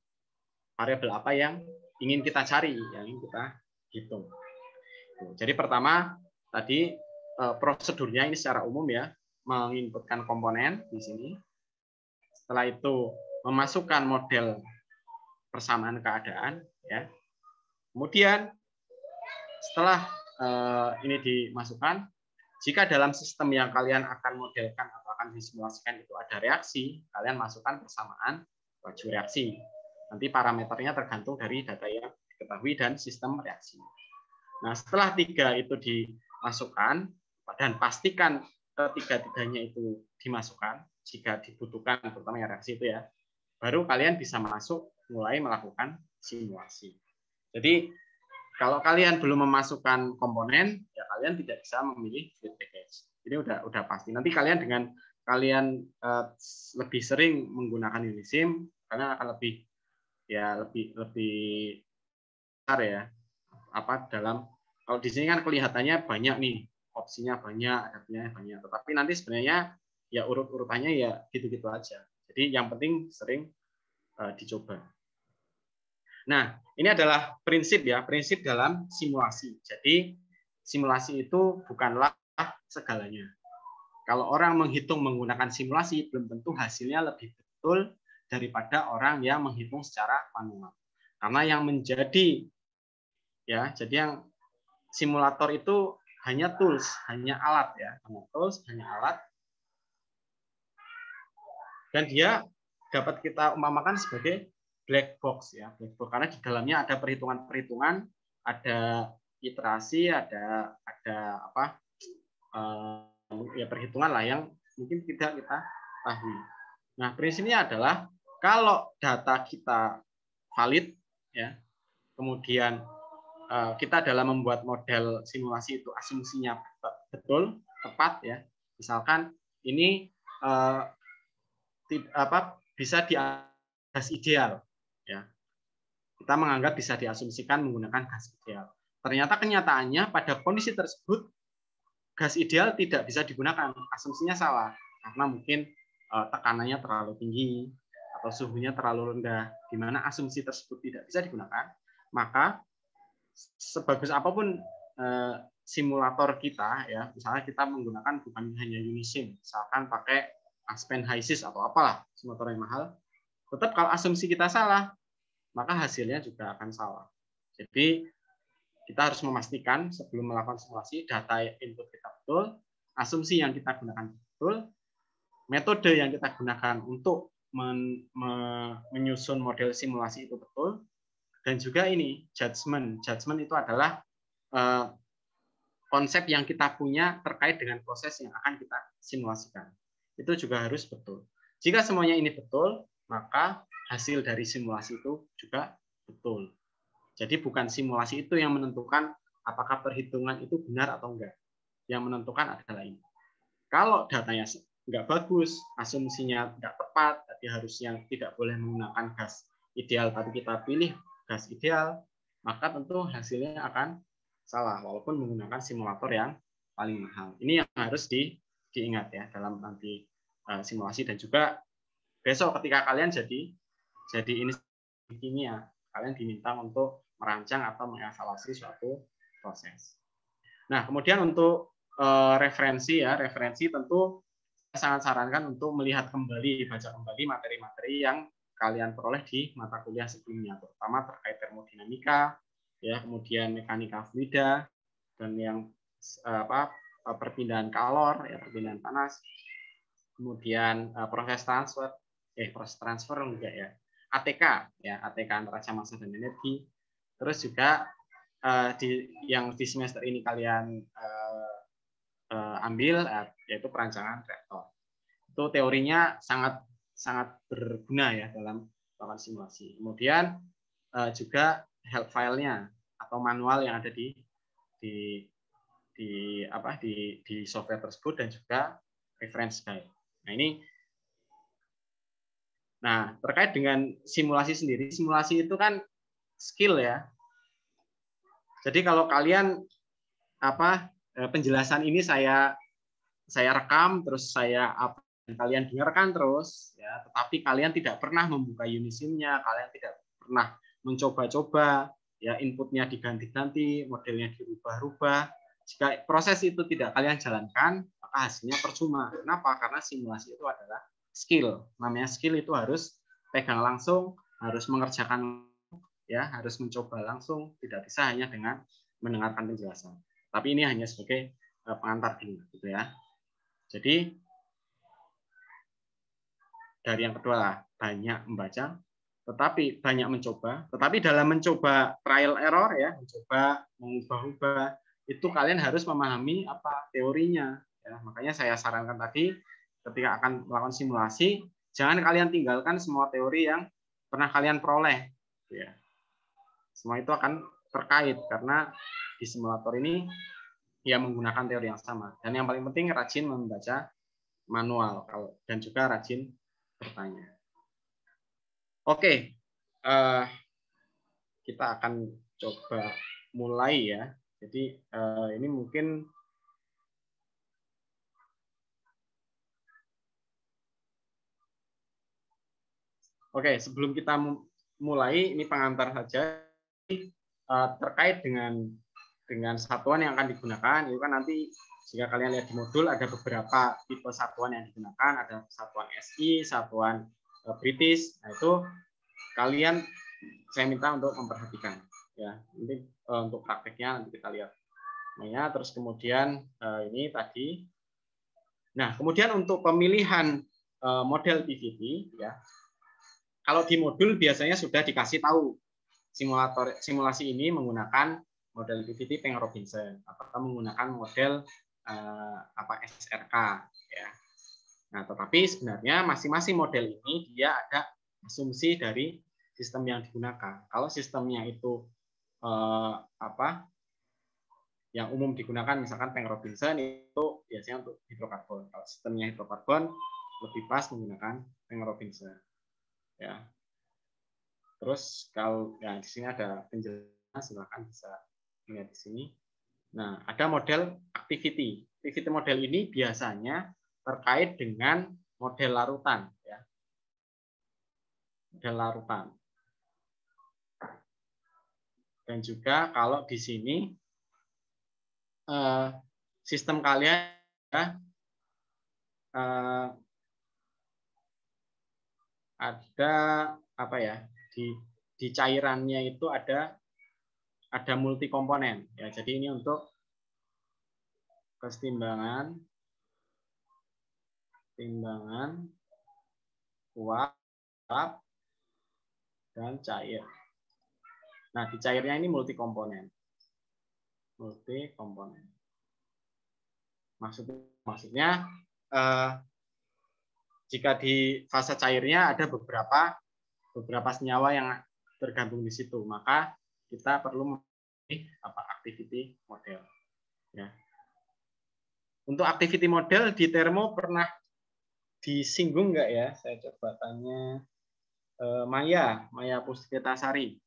variabel apa yang ingin kita cari, yang ingin kita hitung. Jadi pertama tadi prosedurnya ini secara umum ya, menginputkan komponen di sini. Setelah itu memasukkan model persamaan keadaan ya. Kemudian setelah ini dimasukkan, jika dalam sistem yang kalian akan modelkan atau akan disimulasikan itu ada reaksi, kalian masukkan persamaan laju reaksi. Nanti parameternya tergantung dari data yang diketahui dan sistem reaksi. Nah, setelah 3 itu dimasukkan, dan pastikan ketiga-tiganya itu dimasukkan, jika dibutuhkan, terutama yang reaksi itu ya, baru kalian bisa masuk mulai melakukan simulasi. Jadi, kalau kalian belum memasukkan komponen, ya kalian tidak bisa memilih fluid package. Ini udah pasti. Nanti kalian dengan kalian lebih sering menggunakan Unisim, kalian akan lebih besar ya. Dalam kalau di sini kan kelihatannya banyak nih, opsinya banyak, adanya banyak. Tetapi nanti sebenarnya ya urut-urutannya ya gitu-gitu aja. Jadi yang penting sering dicoba. Nah, ini adalah prinsip ya, prinsip dalam simulasi. Jadi simulasi itu bukanlah segalanya. Kalau orang menghitung menggunakan simulasi, belum tentu hasilnya lebih betul daripada orang yang menghitung secara manual. Karena yang menjadi ya, jadi yang simulator itu hanya tools, hanya alat ya, hanya alat. Dan dia dapat kita umpamakan sebagai black box ya, black box karena di dalamnya ada perhitungan-perhitungan, ada iterasi, ada ya perhitungan lah yang mungkin tidak kita tahu. Nah, prinsipnya adalah kalau data kita valid ya, kemudian kita dalam membuat model simulasi itu asumsinya betul, tepat ya. Misalkan ini bisa di gas ideal ya. Kita menganggap bisa diasumsikan menggunakan gas ideal. Ternyata kenyataannya pada kondisi tersebut gas ideal tidak bisa digunakan. Asumsinya salah karena mungkin tekanannya terlalu tinggi atau suhunya terlalu rendah, di mana asumsi tersebut tidak bisa digunakan. Maka sebagus apapun simulator kita ya, misalnya kita menggunakan bukan hanya Unisim, misalkan pakai Aspen HYSYS atau apalah simulator yang mahal, tetap kalau asumsi kita salah, maka hasilnya juga akan salah. Jadi kita harus memastikan sebelum melakukan simulasi data input kita betul, asumsi yang kita gunakan betul, metode yang kita gunakan untuk menyusun model simulasi itu betul, dan juga ini judgment. Judgment itu adalah konsep yang kita punya terkait dengan proses yang akan kita simulasikan. Itu juga harus betul. Jika semuanya ini betul, maka hasil dari simulasi itu juga betul. Jadi bukan simulasi itu yang menentukan apakah perhitungan itu benar atau enggak. Yang menentukan adalah ini. Kalau datanya enggak bagus, asumsinya enggak tepat, jadi harusnya tidak boleh menggunakan gas ideal, tapi kita pilih gas ideal, maka tentu hasilnya akan salah, walaupun menggunakan simulator yang paling mahal. Ini yang harus diingat ya dalam nanti simulasi, dan juga besok ketika kalian jadi ini kimia, kalian diminta untuk merancang atau mengevaluasi suatu proses. Nah, kemudian untuk referensi ya, referensi tentu saya sangat sarankan untuk melihat kembali, baca kembali materi-materi yang kalian peroleh di mata kuliah sebelumnya, terutama terkait termodinamika, ya, kemudian mekanika fluida, dan yang perpindahan kalor, ya, perpindahan panas, kemudian proses transfer enggak ya, ATK ya, ATK antara massa dan energi. Terus juga yang di semester ini kalian ambil yaitu perancangan reaktor. Itu teorinya sangat berguna ya dalam melakukan simulasi. Kemudian juga help file-nya atau manual yang ada di software tersebut, dan juga reference guide. Nah, terkait dengan simulasi sendiri, simulasi itu kan skill ya. Jadi kalau kalian penjelasan ini saya rekam, terus kalian dengarkan terus ya, tetapi kalian tidak pernah membuka Unisim-nya, kalian tidak pernah mencoba-coba ya, inputnya diganti-ganti, modelnya dirubah-rubah, Jika proses itu tidak kalian jalankan, maka hasilnya percuma. Kenapa? Karena simulasi itu adalah skill. Namanya skill itu harus pegang langsung, harus mengerjakan, ya, harus mencoba langsung, tidak bisa hanya dengan mendengarkan penjelasan. Tapi ini hanya sebagai pengantar dulu, gitu ya. Jadi dari yang kedua, banyak membaca, tetapi banyak mencoba. Tetapi dalam mencoba trial error, ya, mencoba mengubah-ubah, itu kalian harus memahami apa teorinya. Ya, makanya saya sarankan tadi, ketika akan melakukan simulasi, jangan kalian tinggalkan semua teori yang pernah kalian peroleh. Ya. Semua itu akan terkait karena di simulator ini ya menggunakan teori yang sama. Dan yang paling penting rajin membaca manual dan juga rajin bertanya. Oke, kita akan coba mulai ya. Jadi ini mungkin sebelum kita mulai ini pengantar saja terkait dengan satuan yang akan digunakan. Itu kan nanti jika kalian lihat di modul ada beberapa tipe satuan yang digunakan, ada satuan SI, satuan British. Nah, itu kalian saya minta untuk memperhatikan ya. Ini untuk prakteknya nanti kita lihat. Nah, terus kemudian ini tadi. Nah, kemudian untuk pemilihan model PVT ya. Kalau di modul biasanya sudah dikasih tahu simulasi ini menggunakan model PVT Peng-Robinson atau menggunakan model SRK ya. Nah, tetapi sebenarnya masing-masing model ini dia ada asumsi dari sistem yang digunakan. Kalau sistemnya itu yang umum digunakan misalkan Peng-Robinson itu biasanya untuk hidrokarbon. Kalau sistemnya hidrokarbon lebih pas menggunakan Peng-Robinson. Ya. Terus kalau di sini ada penjelasan, silakan bisa lihat di sini. Nah, ada model activity. Activity model ini biasanya terkait dengan model larutan ya. Model larutan. Dan juga kalau di sini sistem kalian ada apa ya? Di cairannya itu ada multi komponen ya. Jadi ini untuk kesetimbangan uap dan cair. Nah, di cairnya ini multi komponen. Maksudnya jika di fase cairnya ada beberapa senyawa yang tergabung di situ, maka kita perlu memilih activity model. Ya. Untuk activity model di termo pernah disinggung nggak ya? Saya coba tanya Maya Puspitasari.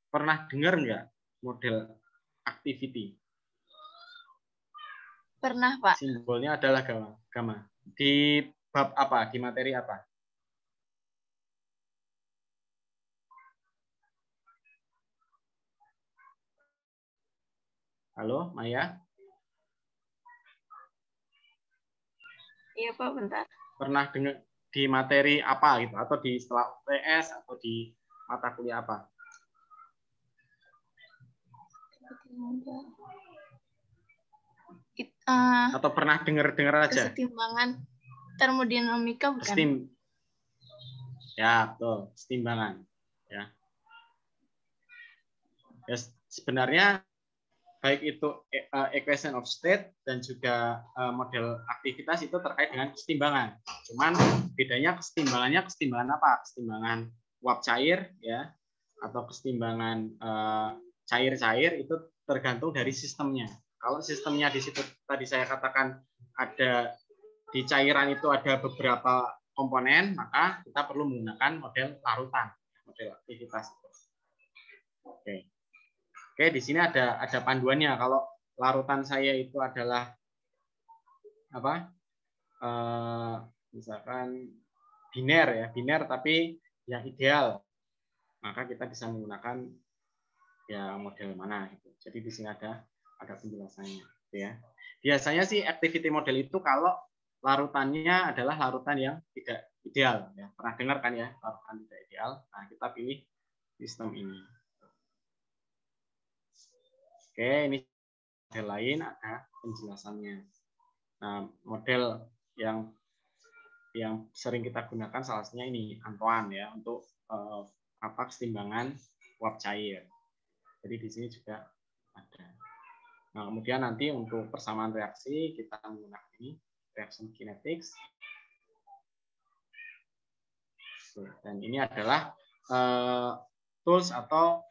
Pernah dengar nggak model activity? Pernah, Pak. Simbolnya adalah gamma. Di bab apa? Di materi apa? Halo, Maya? Iya, Pak, bentar. Pernah dengar di materi apa gitu? Atau di setelah UTS atau di mata kuliah apa? Atau pernah dengar aja? Kesetimbangan termodinamika bukan? Ya, betul. Kesetimbangan. Ya. Sebenarnya baik itu equation of state dan juga model aktivitas itu terkait dengan kesetimbangan. Cuman bedanya kesetimbangan apa? Kesetimbangan uap cair ya atau kesetimbangan cair-cair itu tergantung dari sistemnya. Kalau sistemnya di situ tadi saya katakan ada di cairan itu ada beberapa komponen, maka kita perlu menggunakan model larutan, model aktivitas. Oke, di sini ada panduannya. Kalau larutan saya itu adalah apa? Misalkan biner tapi yang ideal, maka kita bisa menggunakan ya model mana gitu. Jadi di sini ada ada penjelasannya, ya. Biasanya sih activity model itu kalau larutannya adalah larutan yang tidak ideal, ya. Pernah dengar kan ya, larutan tidak ideal. Nah, kita pilih sistem ini. Oke, ini model lain ada penjelasannya. Nah, model yang sering kita gunakan salah satunya ini Antoine ya untuk kesetimbangan uap cair. Jadi di sini juga ada. Nah, kemudian nanti untuk persamaan reaksi kita menggunakan ini reaction kinetics. Dan ini adalah tools atau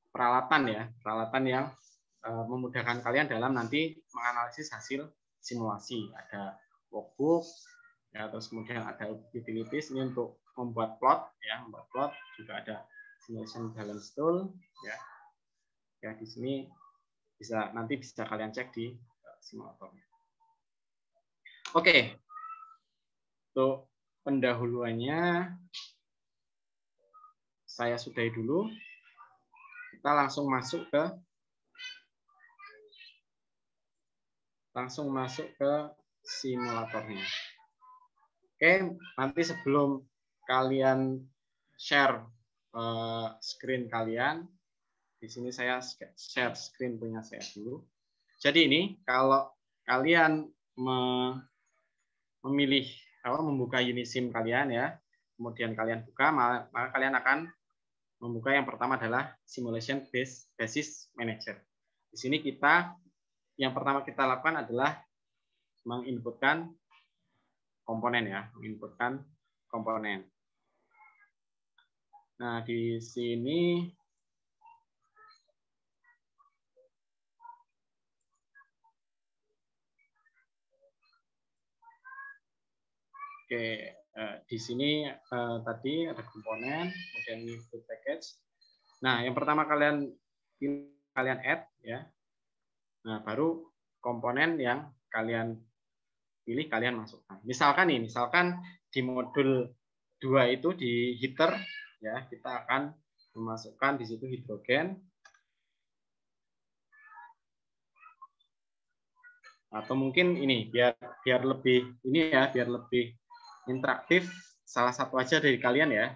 peralatan yang memudahkan kalian dalam nanti menganalisis hasil simulasi. Ada workbook, ya, terus kemudian ada utilities ini untuk membuat plot, ya, juga ada simulation balance tool, ya. Ya, di sini nanti bisa kalian cek di simulatornya. Oke. Untuk pendahuluannya saya sudahi dulu. Kita langsung masuk ke simulatornya. Oke, nanti sebelum kalian share screen kalian, di sini saya share screen punya saya dulu. Jadi ini kalau kalian membuka Unisim kalian ya, kemudian kalian buka, maka kalian akan membuka yang pertama adalah Simulation Basis Manager. Di sini yang pertama kita lakukan adalah menginputkan komponen ya, Nah, di sini di sini tadi ada komponen, kemudian input package. Nah, yang pertama kalian add ya. Nah, baru komponen yang kalian pilih kalian masukkan. Misalkan di modul 2 itu di heater ya, kita akan memasukkan di situ hidrogen. Atau mungkin ini biar lebih interaktif, salah satu aja dari kalian ya.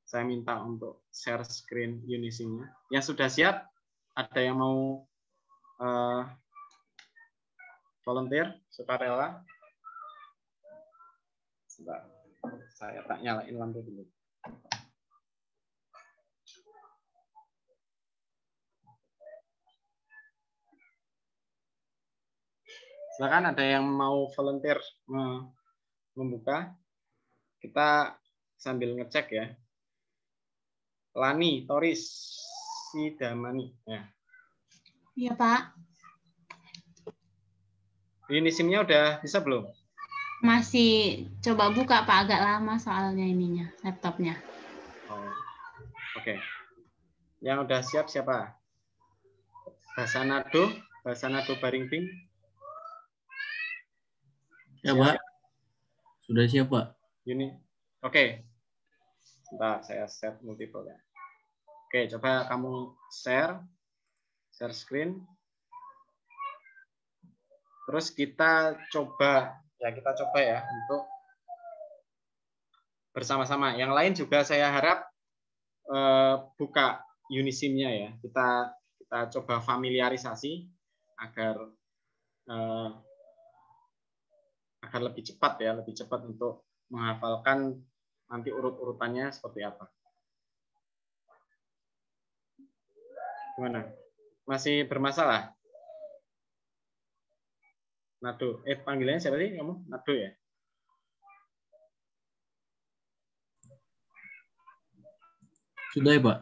Saya minta untuk share screen Unisim-nya. Yang sudah siap, ada yang mau volunteer, sukarela? Sebentar, saya tak nyalain lampu dulu. Silakan, ada yang mau volunteer membuka? Kita sambil ngecek ya. Lani, Toris, Sidamani. Ya. Iya, Pak. Unisim-nya udah bisa belum? Masih coba buka, Pak. Agak lama soalnya laptopnya. Oh, oke. Yang udah siap siapa? Basanado Baringping. Ya, Pak. Sudah siap, Pak. Oke. Sebentar, saya set multiple ya. Oke, coba kamu share screen. Terus kita coba ya untuk bersama-sama. Yang lain juga saya harap buka Unisim-nya ya. Kita coba familiarisasi agar lebih cepat untuk menghafalkan nanti urut-urutannya seperti apa. Gimana? Masih bermasalah? Nado. Panggilannya siapa sih kamu? Nado ya? Sudah ya, Pak?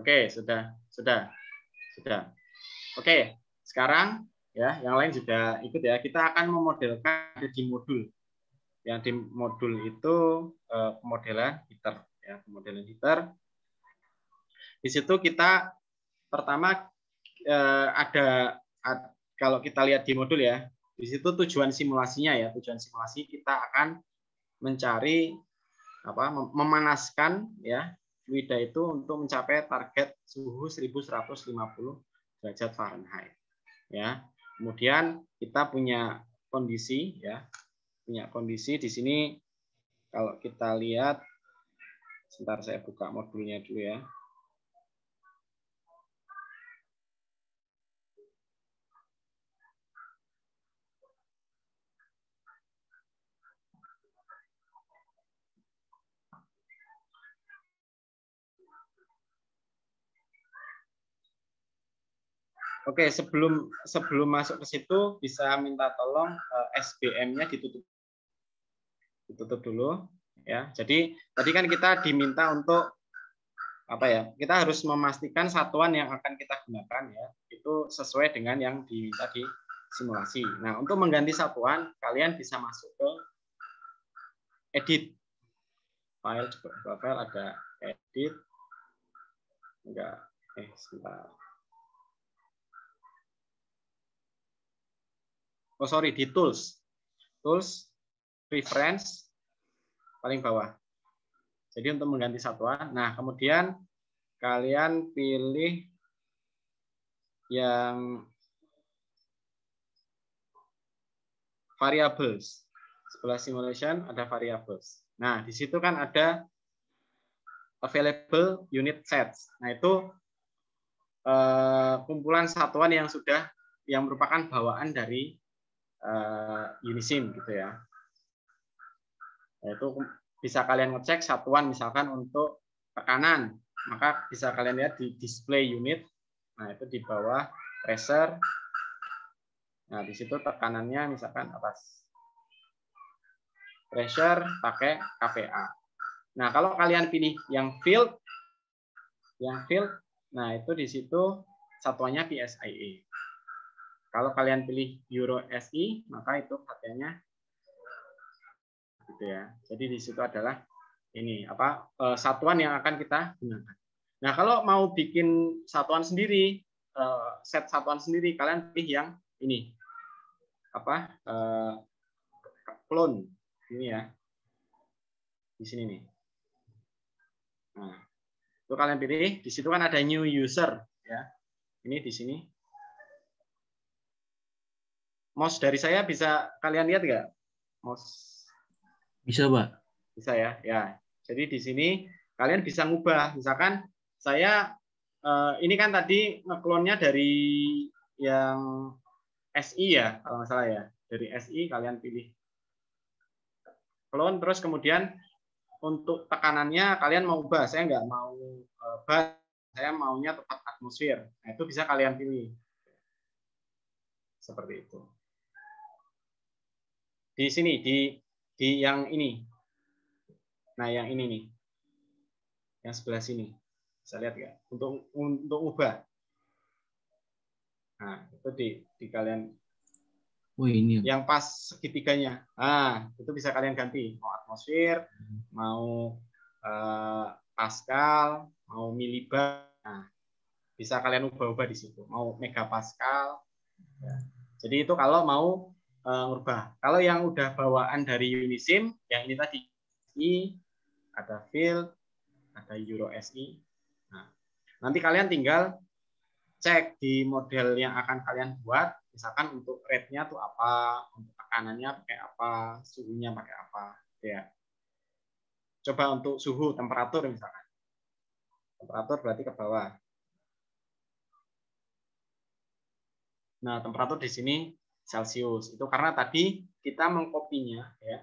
Oke, sudah. Oke, sekarang ya, yang lain juga ikut ya. Kita akan memodelkan di modul. Yang di modul itu pemodelan heater ya, pemodelan heater. Di situ kita pertama kalau kita lihat di modul ya, di situ tujuan simulasinya ya, tujuan simulasi kita akan mencari memanaskan ya fluida itu untuk mencapai target suhu 1150 derajat Fahrenheit. Ya. Kemudian kita punya kondisi ya. Punya kondisi di sini kalau kita lihat, sebentar saya buka modulnya dulu ya. Oke, sebelum masuk ke situ bisa minta tolong SBM-nya ditutup dulu ya. Jadi tadi kan kita diminta untuk apa ya? Kita harus memastikan satuan yang akan kita gunakan ya itu sesuai dengan yang diminta di simulasi. Nah, untuk mengganti satuan kalian bisa masuk ke edit file, coba file ada edit enggak sebentar. Oh sorry, di tools reference paling bawah. Jadi untuk mengganti satuan, nah kemudian kalian pilih yang variables. Sebelah simulation ada variables. Nah di situ kan ada available unit sets. Nah itu kumpulan satuan yang merupakan bawaan dari Unisim gitu ya. Itu bisa kalian ngecek satuan misalkan untuk tekanan, maka bisa kalian lihat di display unit. Nah, itu di bawah pressure. Nah, di situ tekanannya misalkan atas. Pressure pakai kPa. Nah, kalau kalian pilih yang field, nah itu di situ satuannya PSIA. Kalau kalian pilih Euro SI, maka itu satuannya gitu ya. Jadi di situ adalah ini satuan yang akan kita gunakan. Nah, kalau mau bikin satuan sendiri, set satuan sendiri, kalian pilih yang ini. Clone ini ya. Di sini nih. Nah, itu kalian pilih, di situ kan ada new user ya. Ini di sini. Mouse dari saya bisa kalian lihat nggak? Mouse. Bisa, Pak. Bisa ya. Ya. Jadi di sini kalian bisa ngubah. Misalkan saya ini kan tadi ngeklonnya dari yang SI ya, kalau nggak salah ya. Dari SI kalian pilih klon, terus kemudian untuk tekanannya kalian mau ubah. Saya nggak mau bar, saya maunya tepat atmosfer. Nah, itu bisa kalian pilih. Seperti itu. Di sini di yang ini. Nah, yang ini nih. Yang sebelah sini. Bisa lihat nggak? Untuk ubah. Nah, itu di kalian. Oh, ini. Yang pas segitiganya. Nah, itu bisa kalian ganti. Mau atmosfer, mau Pascal, mau milibar. Nah, bisa kalian ubah-ubah di situ. Mau megapascal. Ya. Jadi itu kalau mau ngubah. Kalau yang udah bawaan dari Unisim, yang ini tadi ada field, ada Euro SI. Nah, nanti kalian tinggal cek di model yang akan kalian buat, misalkan untuk rate-nya tuh apa, untuk tekanannya pakai apa, suhunya pakai apa, ya. Coba untuk suhu, temperatur misalkan. Temperatur berarti ke bawah. Nah, temperatur di sini Celcius. Itu karena tadi kita mengkopinya ya.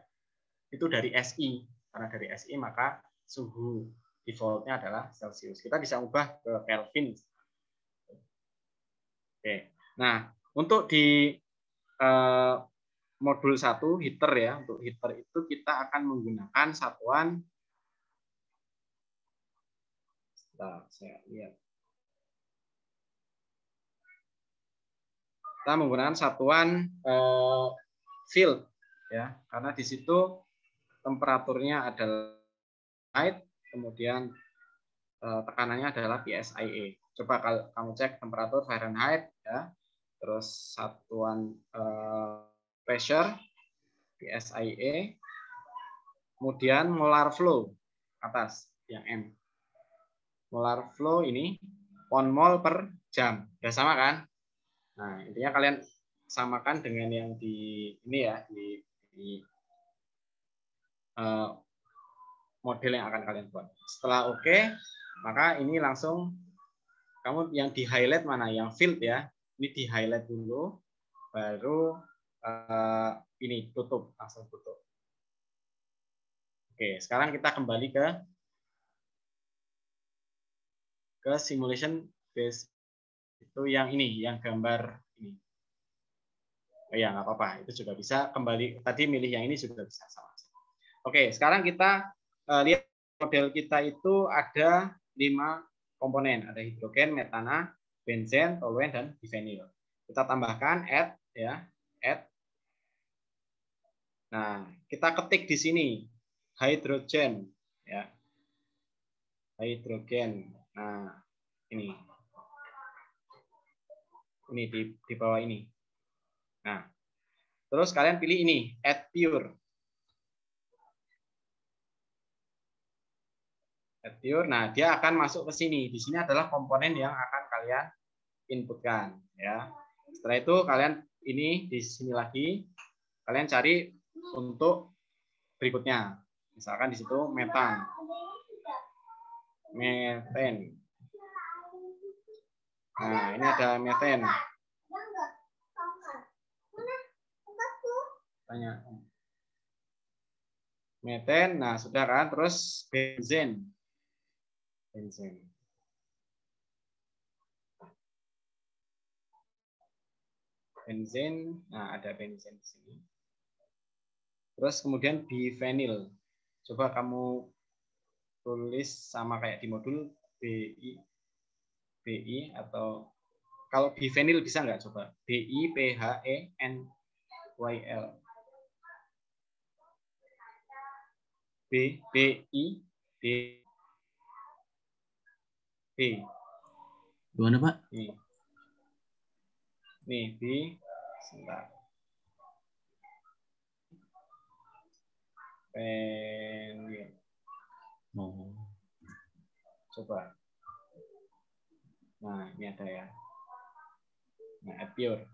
Itu dari SI. Karena dari SI maka suhu default-nya adalah Celcius. Kita bisa ubah ke Kelvin. Oke. Nah, untuk di modul 1 heater ya, untuk heater itu kita akan menggunakan satuan. Nah, saya lihat. Kita menggunakan satuan field ya, karena di situ temperaturnya adalah Fahrenheit, kemudian tekanannya adalah PSIA. Coba kalau kamu cek temperatur Fahrenheit ya, terus satuan pressure PSIA, kemudian molar flow atas yang M. molar flow ini 1 mol per jam. Udah sama kan? Nah, intinya kalian samakan dengan yang di ini ya, di model yang akan kalian buat. Setelah oke, maka ini langsung kamu yang di highlight mana? Yang field ya. Ini di highlight dulu, baru ini tutup, langsung tutup. Oke, sekarang kita kembali ke simulation base itu yang ini, yang gambar ini. Oh ya, nggak apa-apa, itu juga bisa kembali. Tadi milih yang ini juga bisa sama. Oke, sekarang kita lihat model kita itu ada 5 komponen, ada hidrogen, metana, benzen, toluen, dan divinil. Kita tambahkan add ya, add. Nah, kita ketik di sini hidrogen ya. Hidrogen. Nah, ini di bawah ini. Nah, terus kalian pilih ini add pure. Add pure. Nah, dia akan masuk ke sini. Di sini adalah komponen yang akan kalian inputkan ya. Setelah itu kalian ini di sini lagi kalian cari untuk berikutnya. Misalkan di situ metan. Meten. Nah, ini ada meten. Tanya. Meten, nah sudah kan, terus benzen. Benzen. Benzen, nah ada benzen di sini. Terus kemudian bivenil. Coba kamu tulis sama kayak di modul BI atau kalau bivenil bisa nggak coba? BIPHENYL. B. Gimana, Pak? Nih, sebentar. Penil. Oh. Coba. Nah, ini ada ya. Nah, add pure.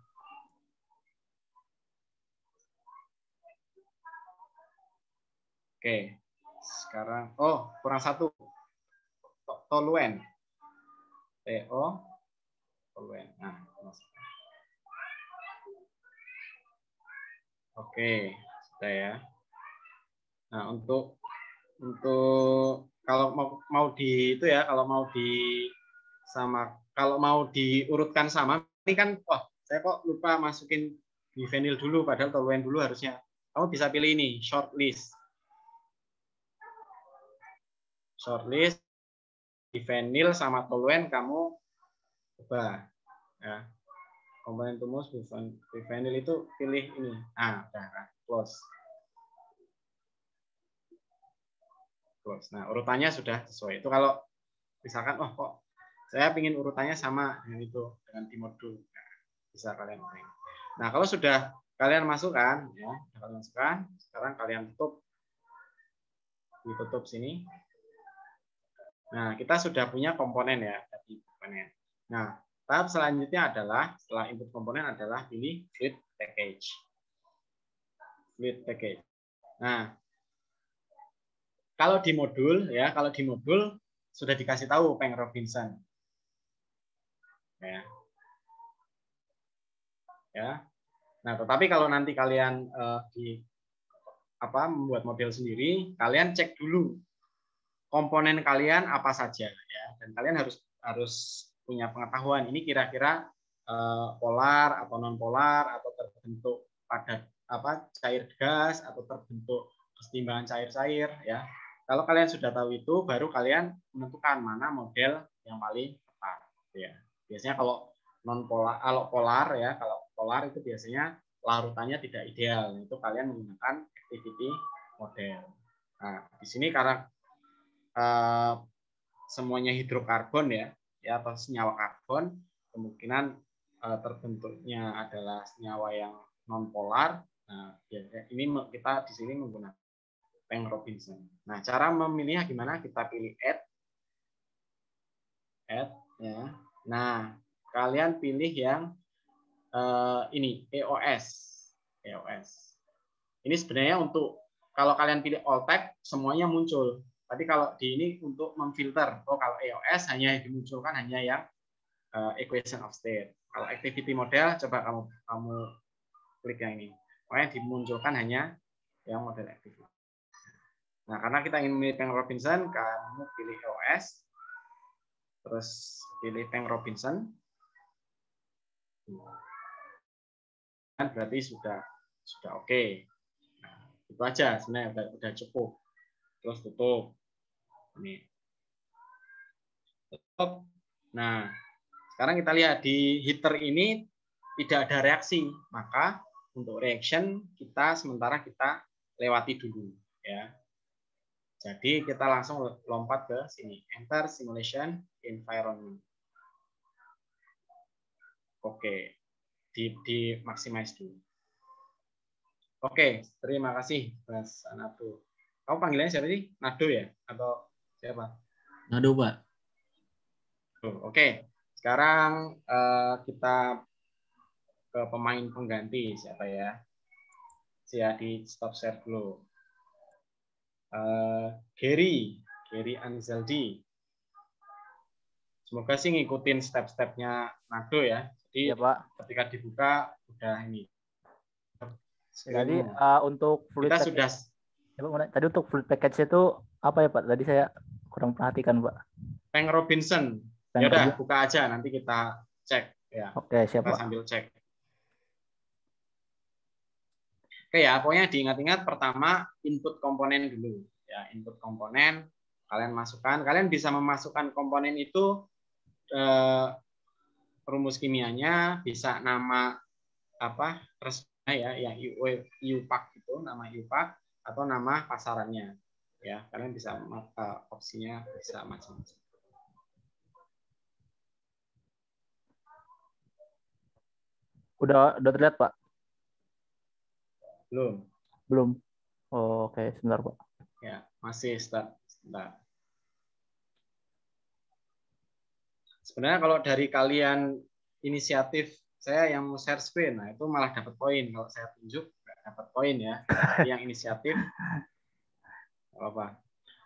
Oke. Sekarang, oh, kurang satu. Toluen. TO. Toluen. Nah, oke, sudah ya. Nah, untuk kalau mau di itu ya, kalau mau diurutkan sama, ini kan wah, saya kok lupa masukin bivenil dulu padahal toluen dulu harusnya. Kamu bisa pilih ini, shortlist. Shortlist bivenil sama toluen kamu ubah ya. Komponen tumus bivenil itu pilih ini. Ah, udah kan, close. Nah, urutannya sudah sesuai. Itu kalau misalkan, oh kok saya ingin urutannya sama dengan itu, dengan di modul. Nah, bisa kalian main. Nah, kalau sudah kalian masukkan, ya, kalian masukkan, sekarang kalian tutup. Ditutup sini. Nah, kita sudah punya komponen ya, tadi komponen. Nah, tahap selanjutnya adalah setelah input komponen adalah pilih fluid package. Fluid package. Nah, kalau di modul ya, sudah dikasih tahu Peng Robinson. Ya. Nah, tetapi kalau nanti kalian membuat model sendiri, kalian cek dulu komponen kalian apa saja ya, dan kalian harus punya pengetahuan ini kira-kira polar atau non polar atau terbentuk pada cair gas atau terbentuk kesetimbangan cair-cair ya. Kalau kalian sudah tahu itu, baru kalian menentukan mana model yang paling tepat. Ya. Biasanya kalau non polar, kalau polar itu biasanya larutannya tidak ideal. Itu kalian menggunakan activity model. Nah, di sini karena semuanya hidrokarbon ya atau senyawa karbon, kemungkinan terbentuknya adalah senyawa yang non polar. Nah, ini kita di sini menggunakan Peng Robinson. Nah, cara memilihnya gimana? Kita pilih add. add ya. Nah, kalian pilih yang ini EOS. Ini sebenarnya untuk kalau kalian pilih all tag semuanya muncul. Tapi kalau di ini untuk memfilter. Oh, kalau EOS hanya dimunculkan hanya yang equation of state. Kalau activity model coba kamu klik yang ini. Makanya dimunculkan hanya yang model activity. Nah, karena kita ingin memilih Peng Robinson, kamu pilih EOS, terus pilih Peng Robinson. Kan berarti sudah oke. Nah, itu aja sebenarnya udah cukup. Terus tutup. Ini. Tutup. Nah, sekarang kita lihat di heater ini tidak ada reaksi, maka untuk reaction sementara kita lewati dulu ya. Jadi kita langsung lompat ke sini, enter simulation environment. Oke, di maximize dulu. Oke, terima kasih Mas Nado. Kamu panggilannya siapa sih? Nado ya? Atau siapa? Nado, Pak. Oke, sekarang kita ke pemain pengganti siapa ya? Saya di stop share dulu. Gary Anzaldi. Semoga sih ngikutin step-stepnya Nado ya. Jadi ya, Pak. Ketika dibuka udah ini. Jadi untuk fluid kita package, sudah. Tadi untuk fluid package itu apa ya, Pak? Tadi saya kurang perhatikan, Pak. Peng Robinson. Ya udah buka aja nanti kita cek ya. Oke, siap, kita Pak. sambil cek. Oke ya, pokoknya diingat-ingat pertama input komponen dulu ya, input komponen kalian masukkan, kalian bisa memasukkan komponen itu rumus kimianya, bisa nama apa resminya ya, yang UPAC itu nama UPAC atau nama pasarannya ya, kalian bisa opsinya bisa macam-macam. Udah terlihat, Pak? Belum. Oh, oke, sebentar, Pak. Ya, masih sebentar. Sebenarnya kalau dari kalian inisiatif, saya yang mau share screen, nah itu malah dapat poin. Kalau saya tunjuk nggak dapat poin ya. Yang inisiatif apa?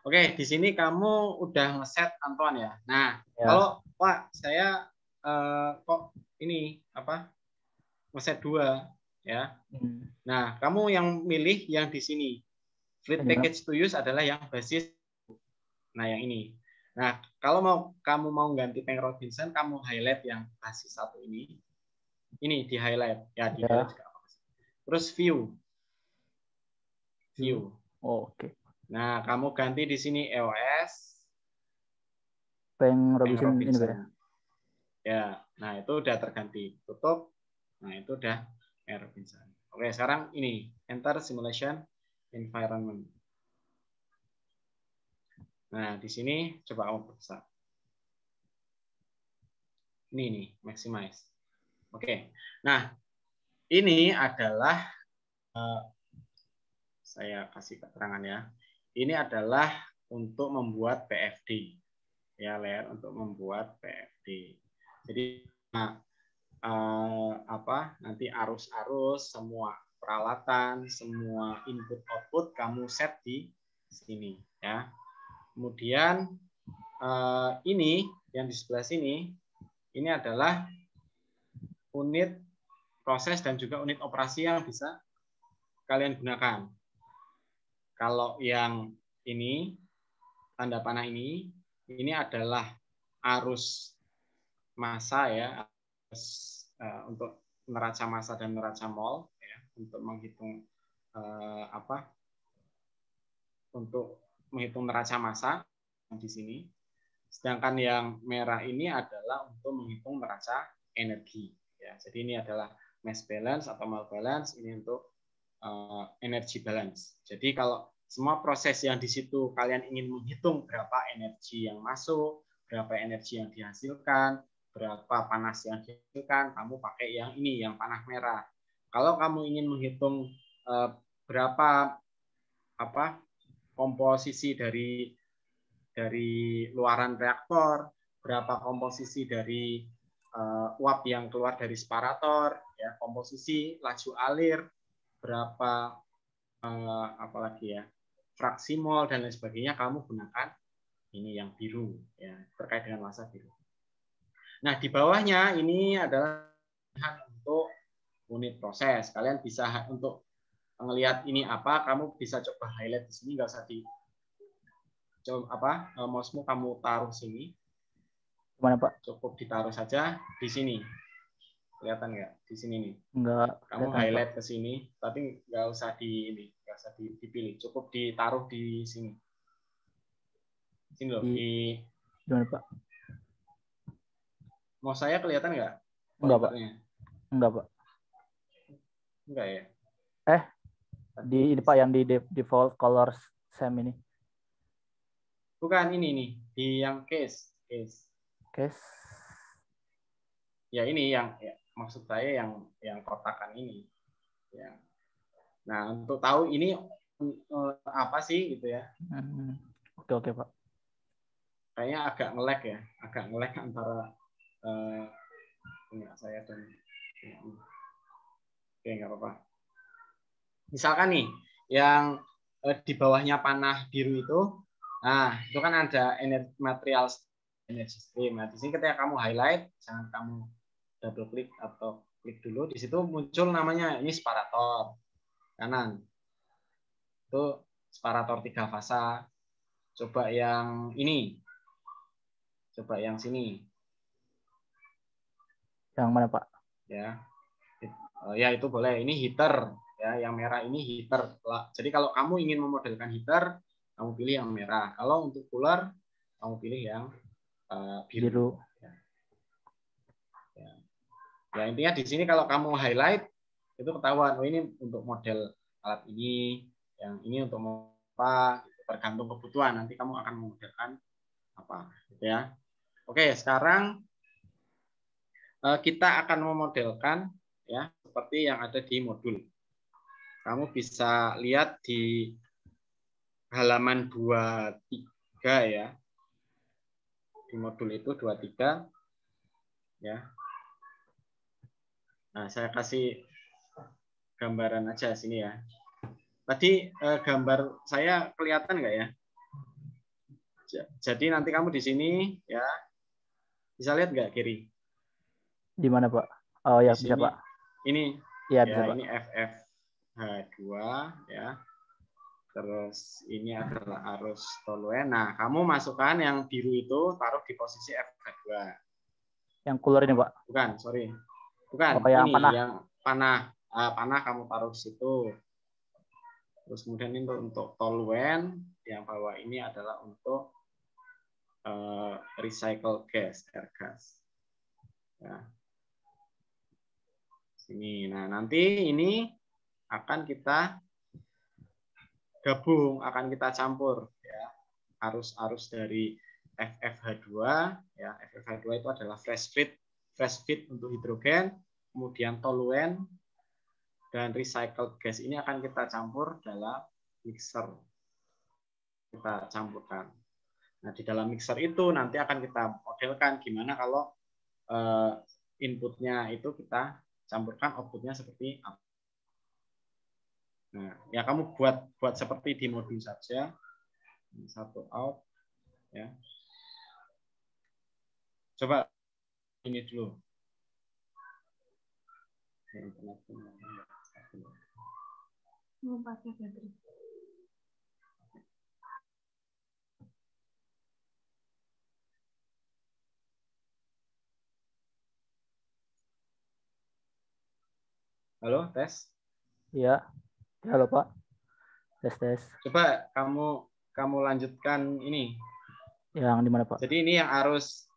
Oke, di sini kamu udah ngeset Antoine ya. Nah, ya. Kalau Pak, saya kok ini apa? Ngeset 2 ya. Nah, kamu yang milih yang di sini. Fluid package to use adalah yang basis. Nah, yang ini. Nah, kalau kamu mau ganti Peng Robinson, kamu highlight yang basis satu ini. Ini di highlight ya, di highlight juga. Terus view. Oh, oke. Nah, kamu ganti di sini EOS. Peng Robinson. Ini, ya, nah itu udah terganti. Tutup. Nah, itu udah Peng Robinson. Oke, sekarang ini enter simulation environment. Nah, di sini coba kamu perbesar. Ini nih, maximize. Oke. Nah, ini adalah saya kasih keterangan ya. Ini adalah untuk membuat PFD. Ya, layer untuk membuat PFD. Jadi nanti arus-arus, semua peralatan, semua input output kamu set di sini ya. Kemudian ini yang di sebelah sini ini adalah unit proses dan juga unit operasi yang bisa kalian gunakan. Kalau yang ini tanda panah ini adalah arus massa ya, untuk neraca massa dan neraca mol ya, untuk menghitung untuk menghitung neraca massa di sini. Sedangkan yang merah ini adalah untuk menghitung neraca energi ya. Jadi ini adalah mass balance atau mol balance, ini untuk energy balance. Jadi kalau semua proses yang di situ kalian ingin menghitung berapa energi yang masuk, berapa energi yang dihasilkan, berapa panas yang dihasilkan, kamu pakai yang ini, yang panah merah. Kalau kamu ingin menghitung berapa komposisi dari luaran reaktor, berapa komposisi dari uap yang keluar dari separator, ya, komposisi, laju alir, berapa apalagi ya, fraksi mol dan lain sebagainya, kamu gunakan ini yang biru, ya, terkait dengan massa biru. Nah, di bawahnya ini adalah untuk unit proses. Kalian bisa untuk ngelihat ini apa, kamu bisa coba highlight di sini, nggak usah di coba mouse-mu kamu taruh sini. Mana Pak? Cukup ditaruh saja di sini. Kelihatan nggak? Di sini nih. Enggak. Kamu highlight ke sini, tapi nggak usah nggak usah dipilih. Cukup ditaruh di sini. Sini loh. Di mana Pak? Mau saya kelihatan nggak? Enggak Pak. Enggak Pak. Enggak ya? Di Pak yang di default colors SAM ini. Bukan ini nih, di yang case. Ya ini yang ya, maksud saya yang kotakan ini. Ya. Nah, untuk tahu ini apa sih gitu ya? Oke Pak. Kayaknya agak nge-lag ya, agak nge-lag antara punya saya dan oke, nggak apa-apa. Misalkan nih, yang di bawahnya panah biru itu, nah itu kan ada material energy stream. Nah di sini ketika kamu highlight, jangan kamu double klik atau klik dulu, di situ muncul namanya ini separator kanan. Itu separator 3 fasa. Coba yang ini. Coba yang sini. Yang mana Pak? Ya. Ya itu boleh. Ini heater ya, yang merah ini heater. Jadi kalau kamu ingin memodelkan heater, kamu pilih yang merah. Kalau untuk cooler, kamu pilih yang biru. Ya, intinya di sini kalau kamu highlight itu ketahuan, oh ini untuk model alat ini, yang ini untuk apa, tergantung kebutuhan. Nanti kamu akan memodelkan apa, gitu ya. Oke, sekarang kita akan memodelkan ya seperti yang ada di modul. Kamu bisa lihat di halaman 23 ya. Di modul itu 23 ya. Nah, saya kasih gambaran aja sini ya. Tadi gambar saya kelihatan nggak ya? Jadi nanti kamu di sini ya bisa lihat nggak kiri? Di mana Pak? Oh ya bisa Pak. Ini ya, bisa, bisa, Pak. Ini FFH2 ya. Terus ini adalah arus toluen. Nah, kamu masukkan yang biru itu taruh di posisi FFH2. Yang cooler ini Pak? Bukan, sorry. Bukan, yang ini panah. yang panah. Panah kamu taruh di situ. Terus kemudian ini untuk toluen, yang bawah ini adalah untuk recycle gas, air gas. Ya. Sini. Nah, nanti ini akan kita gabung, akan kita campur ya. Arus-arus dari FFH2 ya. FFH2 itu adalah fresh feed untuk hidrogen, kemudian toluen dan recycled gas ini akan kita campur dalam mixer. Kita campurkan. Nah, di dalam mixer itu nanti akan kita modelkan gimana kalau inputnya itu kita campurkan, outputnya seperti apa. Nah, ya kamu buat seperti di modul saja. Satu out ya. Coba ini dulu. Mau pakai baterai. Halo, tes. Iya. Halo Pak. Tes. Coba kamu lanjutkan ini. Yang di mana Pak? Jadi ini yang arus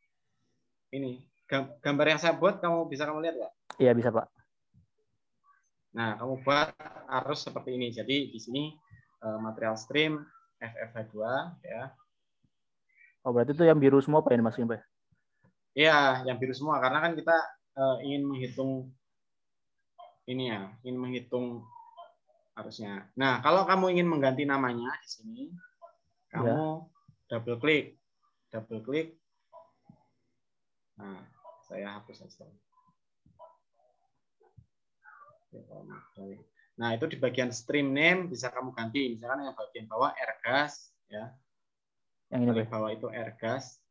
ini. Gambar yang saya buat kamu bisa lihat nggak? Iya bisa Pak. Nah, kamu buat arus seperti ini. Jadi di sini material stream FFH2 ya. Oh berarti itu yang biru semua Pak yang dimasukin Pak? Iya, yang biru semua karena kan kita ingin menghitung ini ya, ingin menghitung arusnya. Nah, kalau kamu ingin mengganti namanya di sini, kamu double klik. Nah, saya hapus saja. Nah, itu di bagian stream name bisa kamu ganti. Misalkan yang bagian bawah Airgas, ya. Yang ini paling bawah itu Airgas.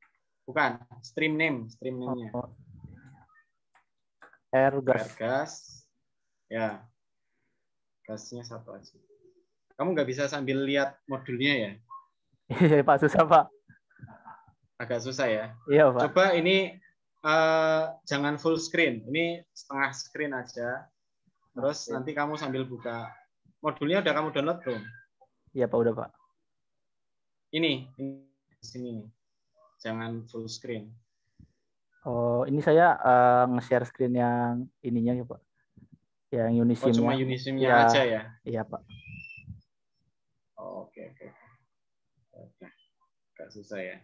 Bukan, stream name-nya. Oh. Airgas. Ya. Gasnya satu aja. Kamu nggak bisa sambil lihat modulnya ya? Iya, Pak, susah, Pak. Agak susah ya? Iya, Pak. Coba ini jangan full screen. Ini setengah screen aja. Terus nanti kamu sambil buka. Modulnya udah kamu download belum? Iya, Pak, udah, Pak. Ini di sini nih. Jangan full screen. Oh, ini saya nge-share screen yang ininya ya, Pak. Yang Unisim. Oh, cuma Unisimnya ya, aja ya? Iya, Pak. Oh, oke. Gak susah ya.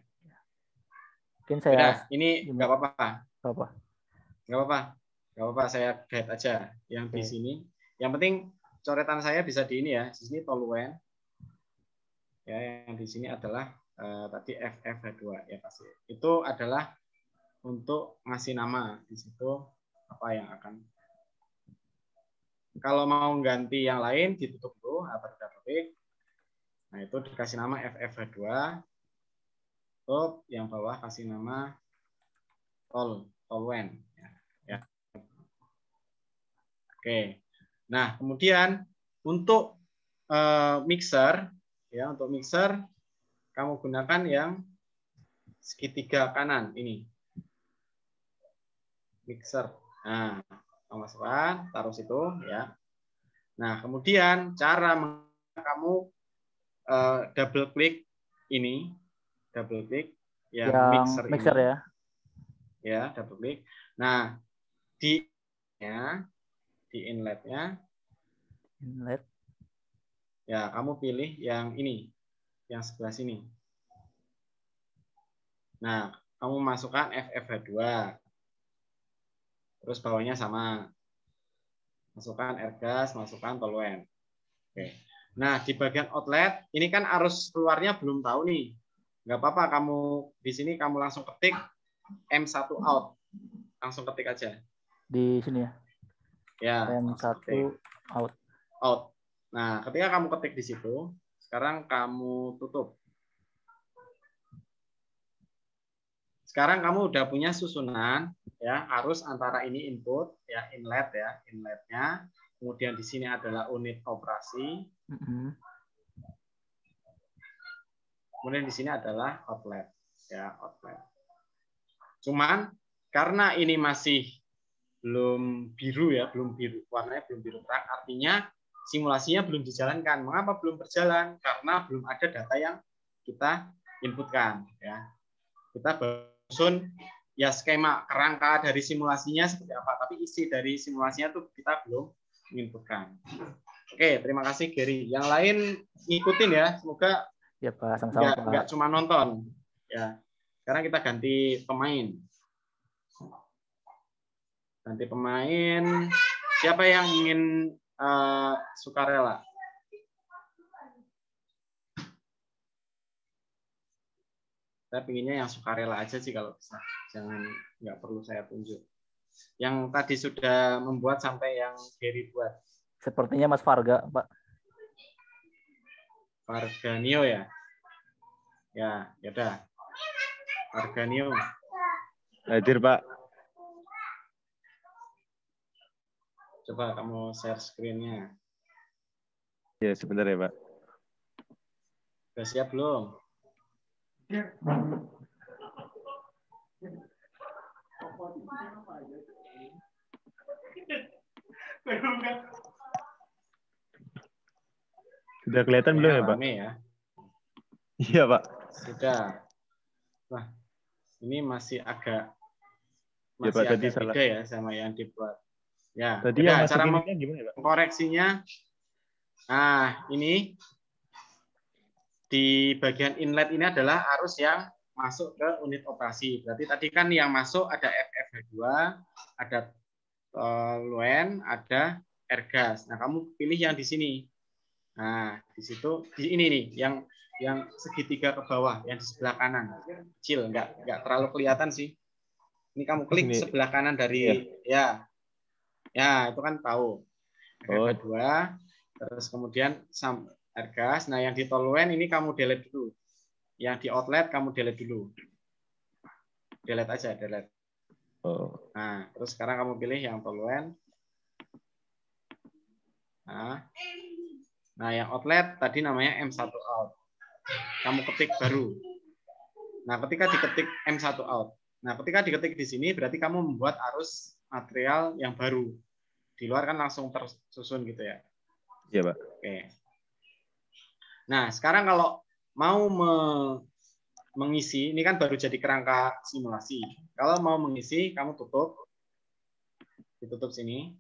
Mungkin saya udah, ini nggak apa-apa. Nggak apa-apa, saya guide aja yang di sini. Yang penting coretan saya bisa di ini ya. Di sini toluen. Ya, yang di sini adalah tadi FF2 ya pasti. Itu adalah untuk ngasih nama di situ apa yang akan. Kalau mau ganti yang lain ditutup dulu double-klik. Nah, itu dikasih nama FF2. Tutup, yang bawah kasih nama toluen ya. Oke. Nah, kemudian untuk mixer ya, untuk mixer kamu gunakan yang segitiga kanan ini. Mixer. Nah, masukkan, taruh situ ya. Nah, kemudian cara kamu double klik ini, double klik yang mixer ini. Ya, double klik. Nah, di inletnya, ya kamu pilih yang ini, yang sebelah sini. Nah, kamu masukkan FF2. Terus bawahnya sama. Masukkan Airgas, masukkan toluen. Oke. Nah, di bagian outlet, ini kan arus keluarnya belum tahu nih. Nggak apa-apa, kamu di sini kamu langsung ketik M1 out. Langsung ketik aja. Di sini ya? Ya. M1 out. Out. Nah, ketika kamu ketik di situ, sekarang kamu tutup. Sekarang kamu udah punya susunan ya, arus antara ini input ya, inlet ya, inletnya. Kemudian di sini adalah unit operasi. Kemudian di sini adalah outlet ya, outlet. Cuman karena ini masih belum biru ya, belum biru, warnanya belum biru terang, artinya simulasinya belum dijalankan. Mengapa belum berjalan? Karena belum ada data yang kita inputkan ya. Kita susun ya skema kerangka dari simulasinya seperti apa, tapi isi dari simulasinya tuh kita belum menginputkan. Oke, terima kasih Gary. Yang lain ngikutin ya, semoga ya Pak, sama-sama Pak. Nggak cuma nonton ya. Sekarang kita ganti pemain. Ganti pemain. Siapa yang ingin sukarela? Saya pinginnya yang sukarela aja sih kalau bisa. Jangan, nggak perlu saya tunjuk. Yang tadi sudah membuat sampai yang Gary buat. Sepertinya Mas Varga, Pak. Varganio ya? Ya udah. Varganio. Hadir, Pak. Coba kamu share screen-nya. Ya, sebentar ya, Pak. Sudah siap belum? Sudah kelihatan belum ya, Pak? Ya. Iya, Pak. Sudah. Wah, ini masih agak ya, Pak, tadi beda salah. Ya sama yang dibuat. Ya, tadi yang cara gimana, Pak? Koreksinya. Nah, ini di bagian inlet ini adalah arus yang masuk ke unit operasi. Berarti tadi kan yang masuk ada FF2, ada toluen, ada Airgas. Nah, kamu pilih yang di sini. Nah, di situ di ini nih yang segitiga ke bawah, yang di sebelah kanan. Kecil, nggak terlalu kelihatan sih. Ini kamu klik Ini. sebelah kanan dari ya itu kan tahu. FF2, terus kemudian air gas. Nah, yang di toluen ini kamu delete dulu. Yang di outlet kamu delete dulu. Delete aja, delete. Nah, terus sekarang kamu pilih yang toluen. Nah, yang outlet tadi namanya M1 out. Kamu ketik baru. Nah, ketika diketik M1 out. Nah, ketika diketik di sini berarti kamu membuat arus material yang baru. Di luar kan langsung tersusun gitu ya. Iya, Pak. Oke. Nah, sekarang kalau mau mengisi, ini kan baru jadi kerangka simulasi. Kalau mau mengisi, kamu tutup. Ditutup sini.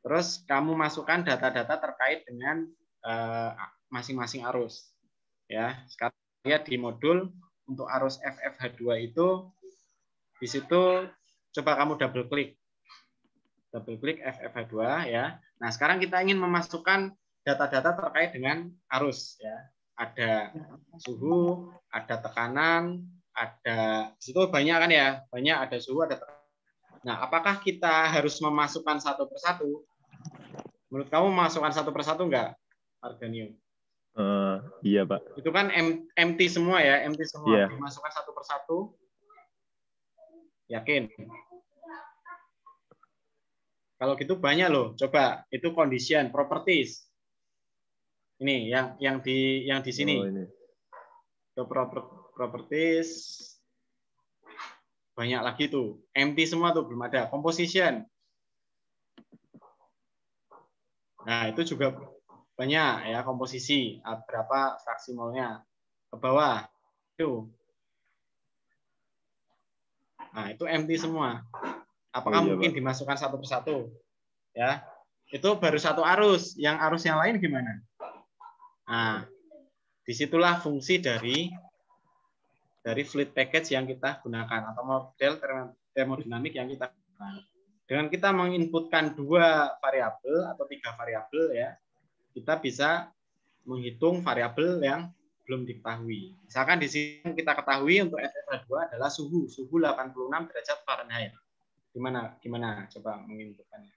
Terus kamu masukkan data-data terkait dengan masing-masing arus. Ya, sekarang lihat di modul untuk arus FFH2 itu di situ coba kamu double klik FFH2 ya. Nah, sekarang kita ingin memasukkan data-data terkait dengan arus ya. Ada suhu, ada tekanan, ada di situ banyak kan ya, banyak ada suhu, ada tekanan. Nah, apakah kita harus memasukkan satu persatu? Menurut kamu memasukkan satu persatu enggak, Arganium? Iya, Pak. Itu kan empty semua ya, empty semua. Iya. Dimasukkan satu persatu. Yakin? Kalau gitu banyak loh. Coba itu condition, properties. Ini yang di sini. Ini. Properties. Banyak lagi tuh. Empty semua tuh, belum ada. Composition. Nah, itu juga banyak ya, komposisi. Berapa fraksi molnya. Ke bawah. Itu. Nah, itu empty semua. Apakah mungkin Pak dimasukkan satu persatu? Ya. Itu baru satu arus. Yang arus yang lain gimana? Nah, disitulah fungsi dari fluid package yang kita gunakan atau model termodinamik yang kita gunakan. Dengan kita menginputkan 2 variabel atau 3 variabel ya, kita bisa menghitung variabel yang belum diketahui. Misalkan di sini kita ketahui untuk FFH2 adalah suhu 86 derajat Fahrenheit. Gimana? Coba menginputkannya.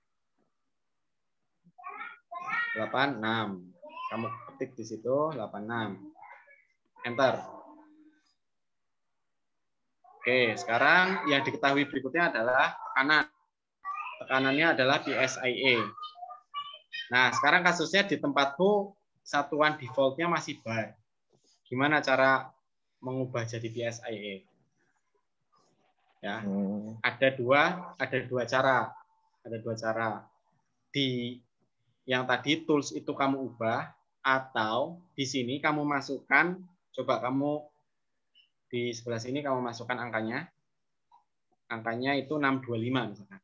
86. Kamu ketik di situ 86. Enter. Oke, sekarang yang diketahui berikutnya adalah tekanan. Tekanannya adalah PSIA. Nah, sekarang kasusnya di tempatku satuan defaultnya masih bar. Gimana cara mengubah jadi PSIA? Ya, ada dua cara. Ada 2 cara. Di yang tadi tools itu kamu ubah, atau di sini kamu masukkan, coba kamu di sebelah sini kamu masukkan angkanya. Angkanya itu 625 misalkan.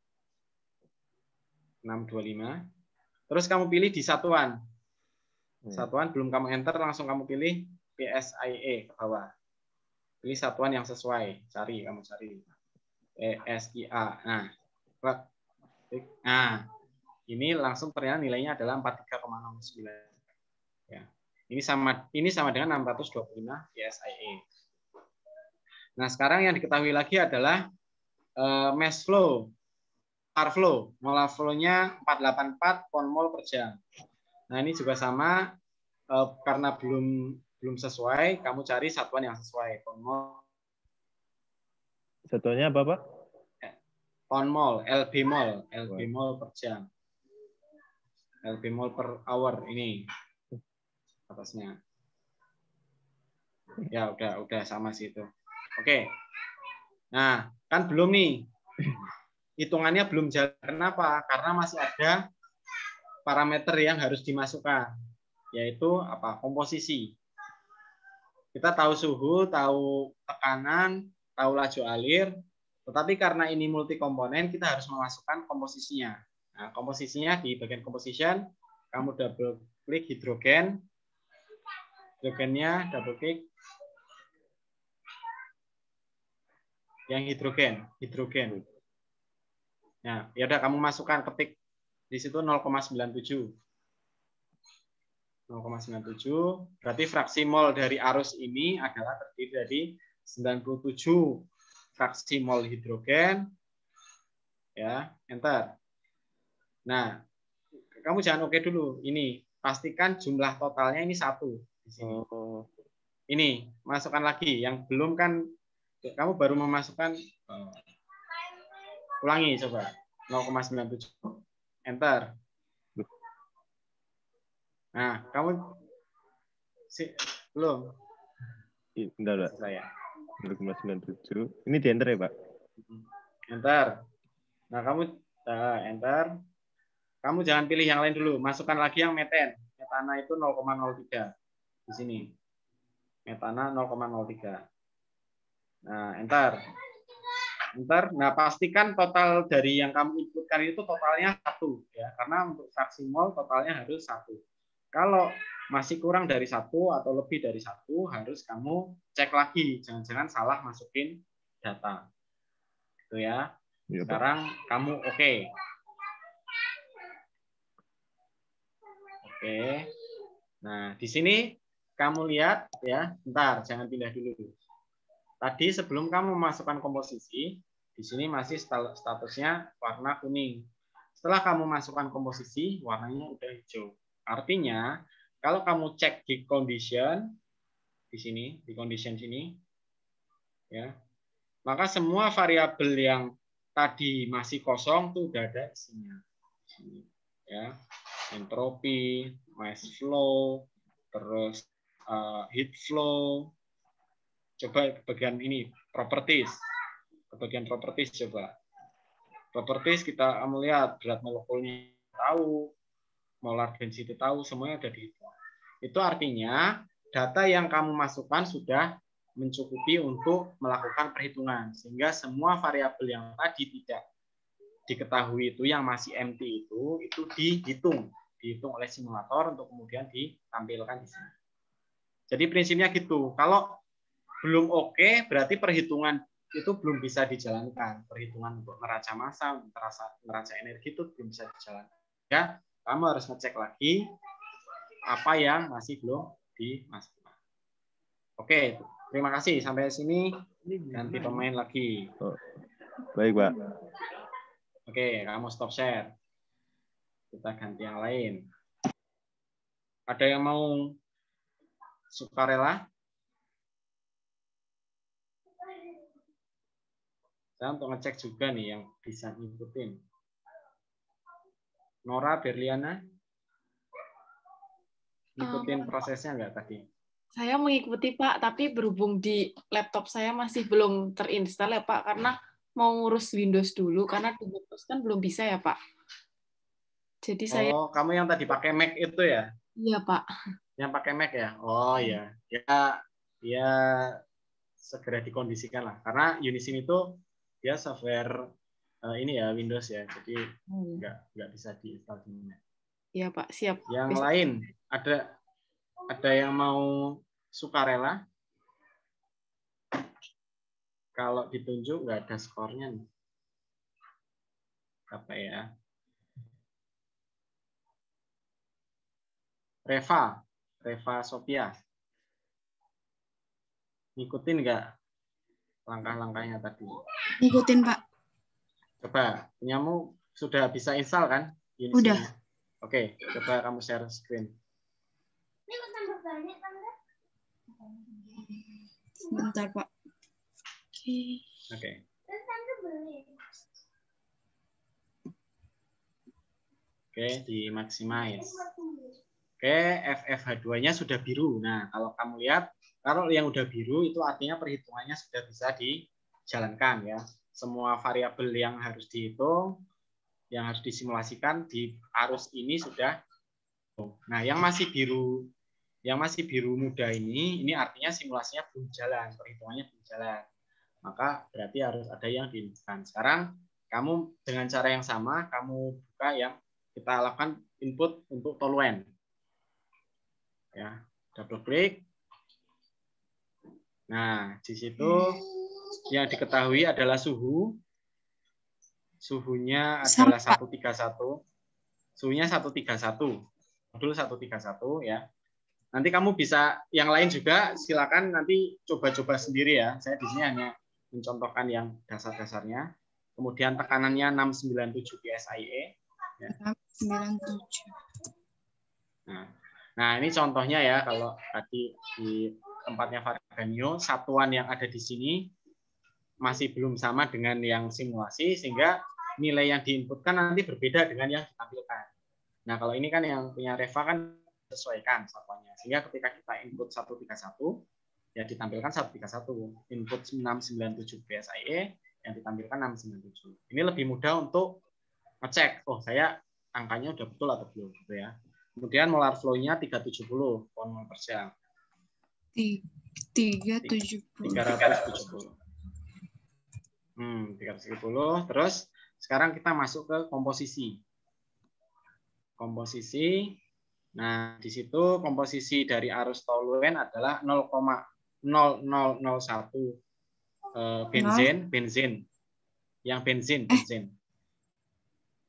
625. Terus kamu pilih di satuan. Satuan belum kamu enter, langsung kamu pilih PSIA ke bawah. Pilih satuan yang sesuai. Kamu cari. PSIA. Nah, ini langsung ternyata nilainya adalah 43,09. Ya. Ini sama dengan 625 PSIA. Nah, sekarang yang diketahui lagi adalah mass flow. Molar flow. Molar flow-nya 484 pound mol per jam. Nah, ini juga sama karena belum sesuai, kamu cari satuan yang sesuai. Pound mol. Satuannya apa, Pak? Pound mol, LB mol per jam. LB mol per hour ini atasnya. Ya, udah sama sih itu. Oke. Nah, kan belum nih. Hitungannya belum jalan. Kenapa? Karena masih ada parameter yang harus dimasukkan, yaitu apa? Komposisi. Kita tahu suhu, tahu tekanan, tahu laju alir, tetapi karena ini multi komponen, kita harus memasukkan komposisinya. Nah, komposisinya di bagian composition, kamu double klik hidrogen, hidrogennya double klik, yang hidrogen. Nah, ya udah kamu masukkan, ketik di situ 0,97. 0,97 berarti fraksi mol dari arus ini adalah terdiri dari 97 fraksi mol hidrogen. Ya, enter. Nah, kamu jangan oke dulu. Ini pastikan jumlah totalnya ini 1 di sini. Ini masukkan lagi yang belum kan, kamu baru memasukkan, ulangi coba 0,97, enter. Nah, kamu belum. Bentar, Pak. 0,97. Ini di enter ya, Pak? Enter. Nah, kamu enter. Kamu jangan pilih yang lain dulu. Masukkan lagi yang meten. Metana itu 0,03 di sini. Metana 0,03. Nah, enter. Enter. Nah, pastikan total dari yang kamu inputkan itu totalnya 1 ya. Karena untuk fraksi mol totalnya harus 1. Kalau masih kurang dari 1 atau lebih dari 1, harus kamu cek lagi. Jangan-jangan salah masukin data. Gitu ya. Sekarang kamu oke. Oke. Nah, di sini kamu lihat ya. Bentar, jangan pindah dulu. Tadi sebelum kamu memasukkan komposisi, di sini masih statusnya warna kuning. Setelah kamu masukkan komposisi, warnanya udah hijau. Artinya, kalau kamu cek di condition di sini, di condition sini, ya, maka semua variabel yang tadi masih kosong tuh udah ada isinya. Ya, entropi, mass flow, terus heat flow. Coba bagian ini properties. Ke bagian properties coba. Properties kita lihat berat molekulnya tahu, molar density tahu, semuanya ada di itu. Itu artinya data yang kamu masukkan sudah mencukupi untuk melakukan perhitungan, sehingga semua variabel yang tadi tidak diketahui itu yang masih empty itu dihitung oleh simulator untuk kemudian ditampilkan di sini. Jadi prinsipnya gitu. Kalau belum oke, berarti perhitungan itu belum bisa dijalankan. Perhitungan untuk neraca massa, untuk neraca energi itu belum bisa dijalankan. Ya, kamu harus ngecek lagi apa yang masih belum dimasukkan. Oke, terima kasih. Sampai sini ganti pemain lagi. Oh, baik, Pak. Oke, kamu stop share. Kita ganti yang lain. Ada yang mau sukarela? Saya untuk ngecek juga nih yang bisa ngikutin. Nora Berliana, ngikutin prosesnya nggak tadi? Saya mengikuti, Pak, tapi berhubung di laptop saya masih belum terinstall ya, Pak, karena mau ngurus Windows dulu, karena di Windows kan belum bisa ya, Pak. Jadi saya... Oh, kamu yang tadi pakai Mac itu ya? Iya, Pak. Yang pakai Mac ya? Oh, ya. Ya, segera dikondisikan lah. Karena Unisim itu dia software ini ya, Windows ya. Jadi nggak bisa diinstal di Mac. Iya, Pak. Siap. Yang lain, ada yang mau sukarela? Kalau ditunjuk nggak ada skornya nih. Apa ya? Reva Sophia. Ngikutin nggak langkah-langkahnya tadi? Ngikutin, Pak. Coba, punyamu sudah bisa install kan? Udah. Oke, coba kamu share screen. Sebentar, Pak. Oke. Oke, di maximize. Oke, FFH2-nya sudah biru. Nah, kalau kamu lihat, kalau yang udah biru itu artinya perhitungannya sudah bisa dijalankan ya. Semua variabel yang harus dihitung, yang harus disimulasikan di arus ini sudah. Nah, yang masih biru muda ini artinya simulasinya belum jalan, perhitungannya belum jalan. Maka berarti harus ada yang diinputkan. Sekarang kamu dengan cara yang sama, kamu buka yang kita lakukan input untuk toluen. Ya, double klik. Nah, di situ yang diketahui adalah suhu. Suhunya adalah 131. Suhunya 131. Modul 131 ya. Nanti kamu bisa yang lain juga silakan nanti coba-coba sendiri ya. Saya di sini hanya mencontohkan yang dasar-dasarnya. Kemudian tekanannya 697 PSIE. Ya. 697. Nah, ini contohnya ya, kalau tadi di tempatnya Varganio, satuan yang ada di sini masih belum sama dengan yang simulasi, sehingga nilai yang diinputkan nanti berbeda dengan yang ditampilkan. Nah, kalau ini kan yang punya Reva kan sesuaikan satuannya, sehingga ketika kita input 131, ya ditampilkan 131, input 697 PSIE, yang ditampilkan 697. Ini lebih mudah untuk ngecek, oh saya angkanya udah betul atau belum, gitu ya. Kemudian molar flow-nya 370 pound mol per jam. 370. 370. Terus sekarang kita masuk ke komposisi. Komposisi. Nah, di situ komposisi dari arus toluen adalah 0,0001 bensin. Yang bensin.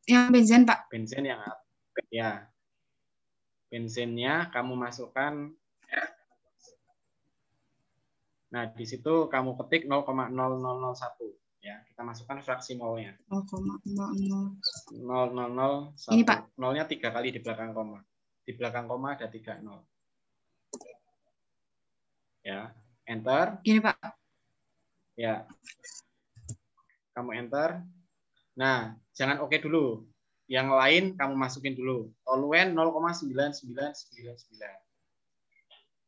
Yang bensin, Pak. Bensin yang ya. Bensinnya kamu masukkan. Nah, di situ kamu ketik 0,0001 ya. Kita masukkan fraksi molnya. 0,0001. Ini, Pak. Nolnya 3 kali di belakang koma. Di belakang koma ada 3 nol. Ya, enter. Gini, Pak. Ya. Kamu enter. Nah, jangan oke dulu. Yang lain kamu masukin dulu. Toluen 0,9999.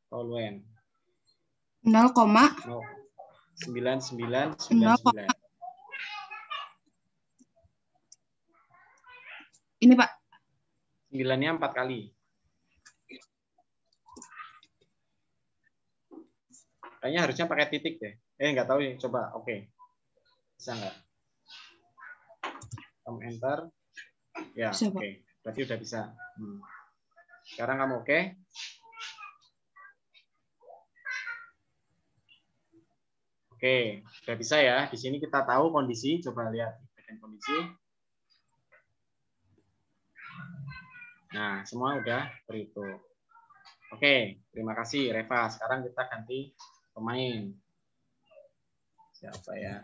Toluen 0,9999. Ini, Pak. 9-nya 4 kali. Kayaknya harusnya pakai titik deh. Nggak tahu nih. Coba. Oke. Bisa nggak? Kamu enter. Ya, oke. Berarti udah bisa. Sekarang kamu oke. Oke, udah bisa ya. Di sini kita tahu kondisi. Coba lihat bagian kondisi. Nah, semua udah berhitung. Oke, terima kasih Reva. Sekarang kita ganti pemain. Siapa ya?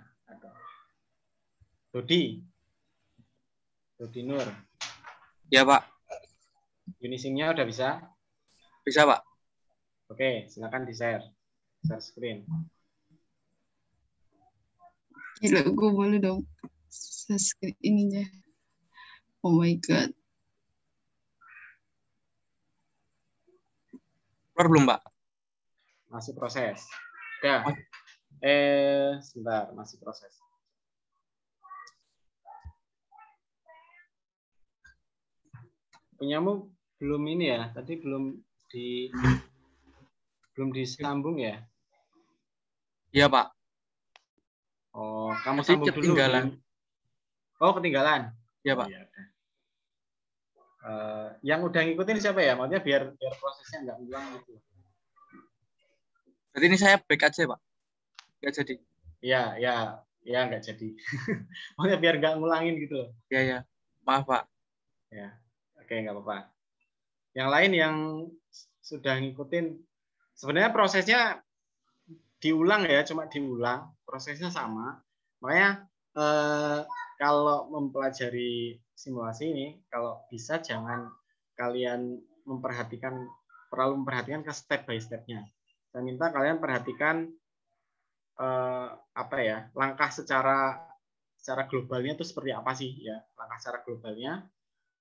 Dodi Nur. Ya, Pak. Unisimnya udah bisa? Bisa, Pak. Oke, silakan di-share. Share screen. Gila, gue boleh dong share screen ininya. Oh my God. Keluar belum, Pak? Masih proses. Udah. Sebentar, masih proses. Punyamu belum ini ya? Tadi belum disambung ya? Iya, Pak. Oh, kamu Tadi sambung ketinggalan. Dulu. Oh, ketinggalan. Iya, Pak. Oh, ya, yang udah ngikutin siapa ya? Maksudnya biar prosesnya nggak ulang gitu. Berarti ini saya back aja, Pak. Nggak jadi. Ya, nggak jadi. Maksudnya biar nggak ngulangin gitu loh. Iya. Maaf, Pak. Ya, oke, nggak apa-apa. Yang lain yang sudah ngikutin, sebenarnya prosesnya diulang ya, cuma diulang. Prosesnya sama. Makanya kalau mempelajari simulasi ini, kalau bisa jangan kalian terlalu memperhatikan ke step by step-nya. Saya minta kalian perhatikan langkah secara globalnya itu seperti apa sih ya, langkah secara globalnya.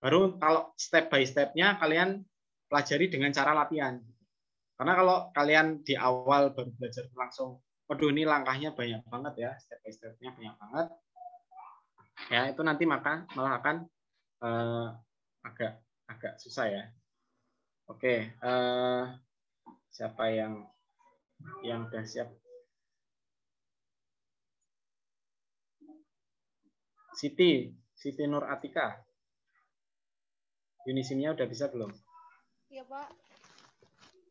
Baru kalau step by step-nya kalian pelajari dengan cara latihan. Karena kalau kalian di awal baru belajar langsung, waduh ini langkahnya banyak banget ya, step by step-nya banyak banget. Ya itu nanti malah akan agak susah ya. Oke, siapa yang udah siap? Siti Nur Atika. Unisimnya udah bisa belum? Iya, Pak.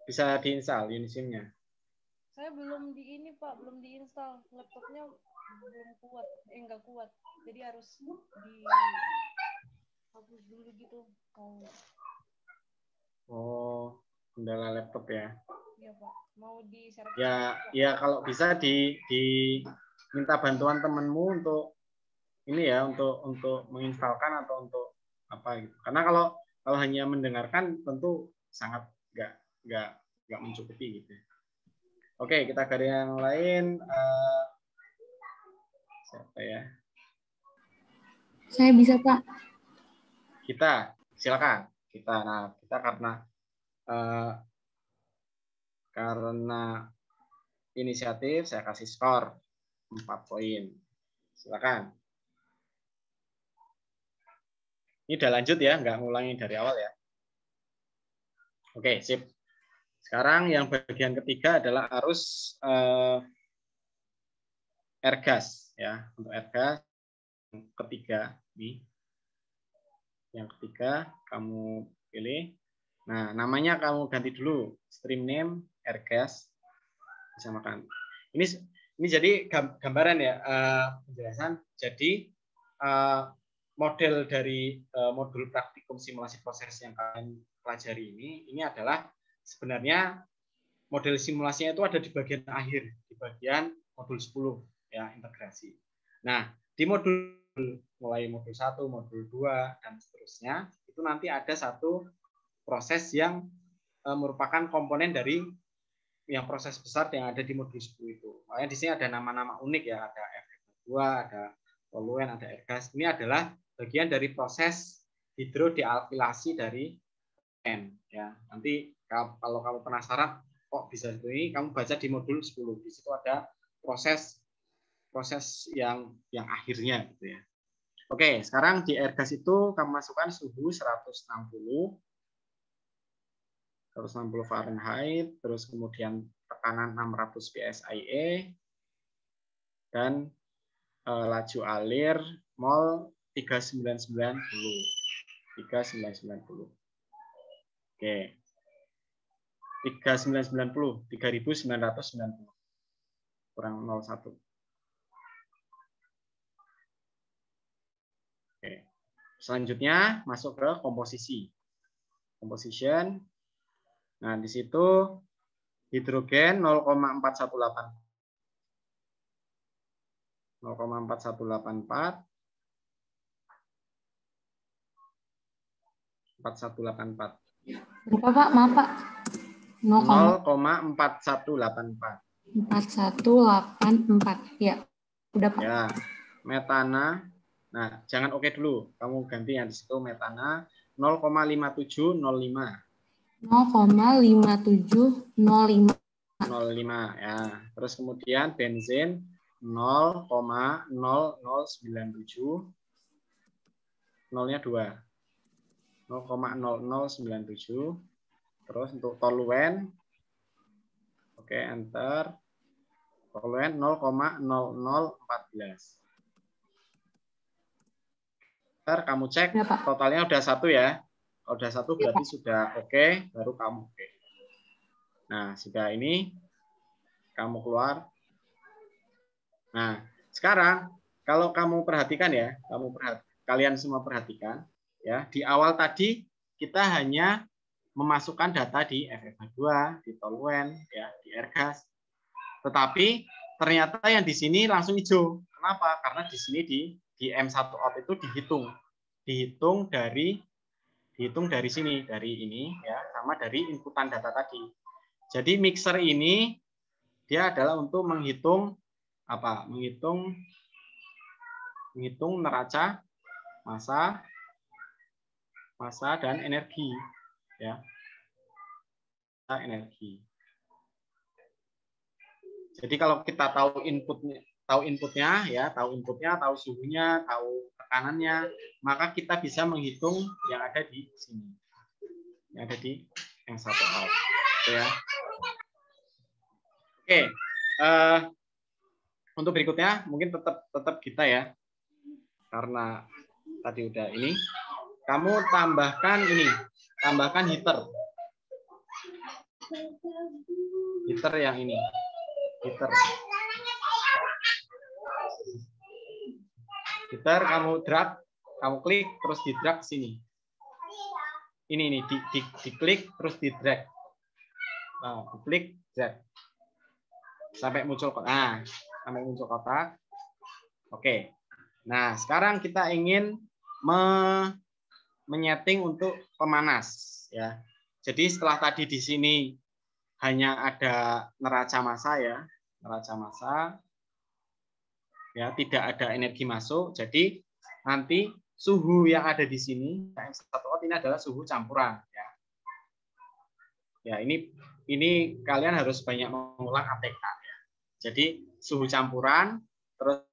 Bisa diinstal Unisimnya? Saya belum belum diinstal. Laptopnya belum kuat, nggak kuat. Jadi harus dihapus dulu gitu. Oh, kendala laptop ya? Iya, Pak. Mau di-share. Ya kalau bisa minta bantuan temanmu untuk ini ya, untuk menginstalkan atau untuk apa gitu. Karena kalau hanya mendengarkan tentu sangat nggak mencukupi gitu. Oke, kita ke yang lain. Siapa ya? Saya bisa, Pak. Kita, silakan. Kita karena inisiatif saya kasih skor 4 poin. Silakan. Ini udah lanjut ya, nggak ngulangi dari awal ya. Oke, sip. Sekarang yang bagian ketiga adalah arus airgas ya. Untuk airgas ketiga nih. Yang ketiga kamu pilih. Nah, namanya kamu ganti dulu. Stream name airgas disamakan. Ini jadi gambaran ya, penjelasan. Jadi model dari modul praktikum simulasi proses yang kalian pelajari ini adalah sebenarnya model simulasinya itu ada di bagian akhir, di bagian modul 10 ya, integrasi. Nah, di modul mulai modul 1, modul 2 dan seterusnya itu nanti ada satu proses yang merupakan komponen dari yang proses besar yang ada di modul 10 itu. Makanya di sini ada nama-nama unik ya, ada FF2, ada soluen, ada airgas. Ini adalah bagian dari proses hidrodealkilasi dari N ya. Nanti kalau kamu penasaran kok bisa seperti ini, kamu baca di modul 10. Di situ ada proses yang akhirnya gitu ya. Oke, sekarang di airgas itu kamu masukkan suhu 160 Fahrenheit, terus kemudian tekanan 600 psi dan laju alir mol 3990. Oke. 3990 kurang 01. Oke. Selanjutnya masuk ke komposisi. Composition. Nah, di situ hidrogen 0,4184. 4184. Berapa, Pak? Maaf, Pak. 0,4184. 4184. Ya. Udah, Pak. Ya. Metana. Nah, jangan oke dulu. Kamu ganti yang di situ metana 0,5705. 0,5705. 05 ya. Terus kemudian bensin 0,0097. Nolnya 2. 0,0097. Terus untuk toluen, oke, enter. Toluen 0,0014. Ntar kamu cek totalnya udah 1 ya. Kalau udah 1 berarti sudah oke, baru kamu oke. Nah, sudah ini kamu keluar. Nah, sekarang kalau kamu perhatikan ya, kalian semua perhatikan ya, di awal tadi kita hanya memasukkan data di FF2, di toluen, ya, di airgas. Tetapi ternyata yang di sini langsung hijau. Kenapa? Karena di sini di M1 out itu dihitung dari sini, dari ini ya, sama dari inputan data tadi. Jadi mixer ini dia adalah untuk menghitung apa? Menghitung neraca massa dan energi ya. Energi. Jadi kalau kita tahu inputnya ya, tahu suhunya, tahu tekanannya, maka kita bisa menghitung yang ada di sini. Yang ada di yang satu out. Ya. Oke. Untuk berikutnya mungkin tetap kita ya. Karena tadi udah ini. Kamu tambahkan heater. Heater yang ini. Heater kamu drag, kamu klik terus di drag ke sini. Ini diklik terus di drag. Nah, diklik drag. Sampai muncul kotak. Oke. Nah, sekarang kita ingin menyeting untuk pemanas ya. Jadi setelah tadi di sini hanya ada neraca massa ya, neraca massa ya, tidak ada energi masuk. Jadi nanti suhu yang ada di sini M1O ini adalah suhu campuran ya. Ya, ini kalian harus banyak mengulang ATK ya. Jadi suhu campuran terus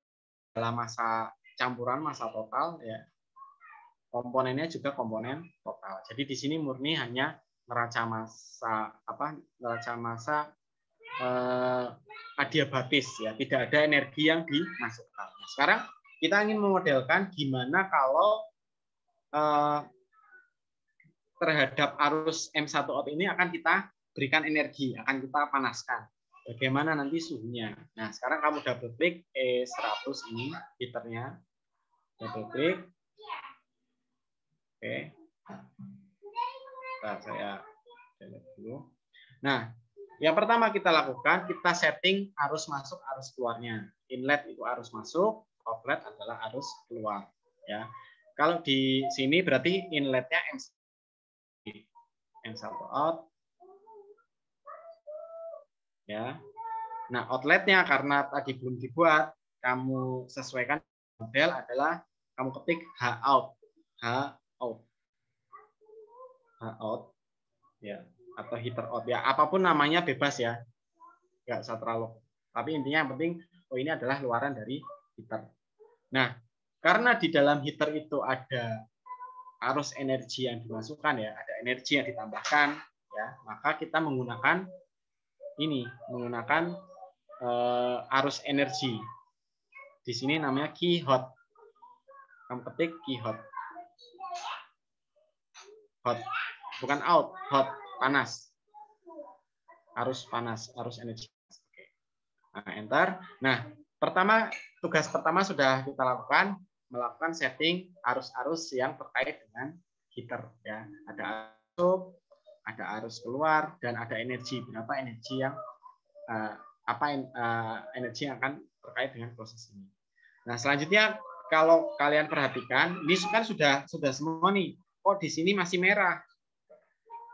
dalam massa campuran, massa total ya. Komponennya juga komponen total. Jadi di sini murni hanya neraca massa neraca massa adiabatis ya, tidak ada energi yang dimasukkan. Nah, sekarang kita ingin memodelkan gimana kalau terhadap arus M1O ini akan kita berikan energi, akan kita panaskan. Bagaimana nanti suhunya? Nah, sekarang kamu double klik E100 ini heaternya, double klik. Oke. Nah, saya lihat dulu. Nah, yang pertama kita lakukan, kita setting arus masuk, arus keluarnya. Inlet itu arus masuk, outlet adalah arus keluar. Ya, kalau di sini berarti inletnya M1 out. Ya. Nah, outletnya karena tadi belum dibuat, kamu sesuaikan model adalah kamu ketik H out, ya, atau heater out ya, apapun namanya bebas ya, nggak usah terlalu. Tapi intinya yang penting, ini adalah luaran dari heater. Nah, karena di dalam heater itu ada arus energi yang dimasukkan ya, ada energi yang ditambahkan ya, maka kita menggunakan arus energi. Di sini namanya key hot. Kamu ketik key hot. Hot, bukan out, hot, panas. Arus panas, arus energi. Oke. Nah, enter. Nah, tugas pertama sudah kita lakukan, melakukan setting arus-arus yang terkait dengan heater ya. Ada masuk, ada arus keluar, dan ada energi. Berapa energi yang energi yang akan terkait dengan proses ini. Nah, selanjutnya kalau kalian perhatikan, ini kan sudah semua nih. Oh, di sini masih merah.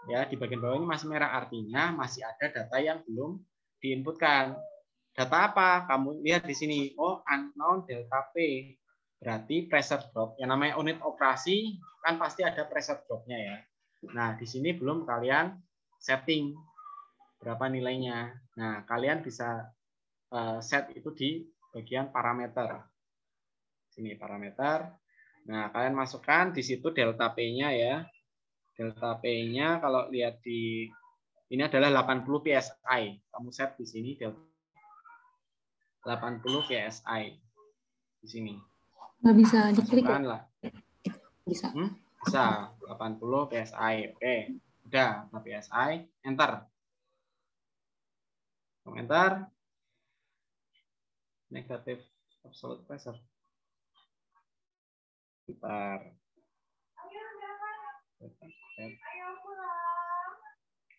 Ya, di bagian bawah ini masih merah, artinya masih ada data yang belum diinputkan. Data apa? Kamu lihat di sini. Oh, unknown delta P. Berarti pressure drop. Yang namanya unit operasi kan pasti ada pressure drop-nya ya. Nah, di sini belum kalian setting berapa nilainya. Nah, kalian bisa set itu di bagian parameter. Sini parameter. Nah, kalian masukkan di situ delta P-nya ya. Delta P-nya kalau lihat ini adalah 80 PSI. Kamu set di sini delta 80 PSI. Di sini. Nggak bisa diklik. Bisa. Bisa 80 PSI. Oke. Udah 80 PSI, enter. Enter. Negatif absolute pressure. Bentar.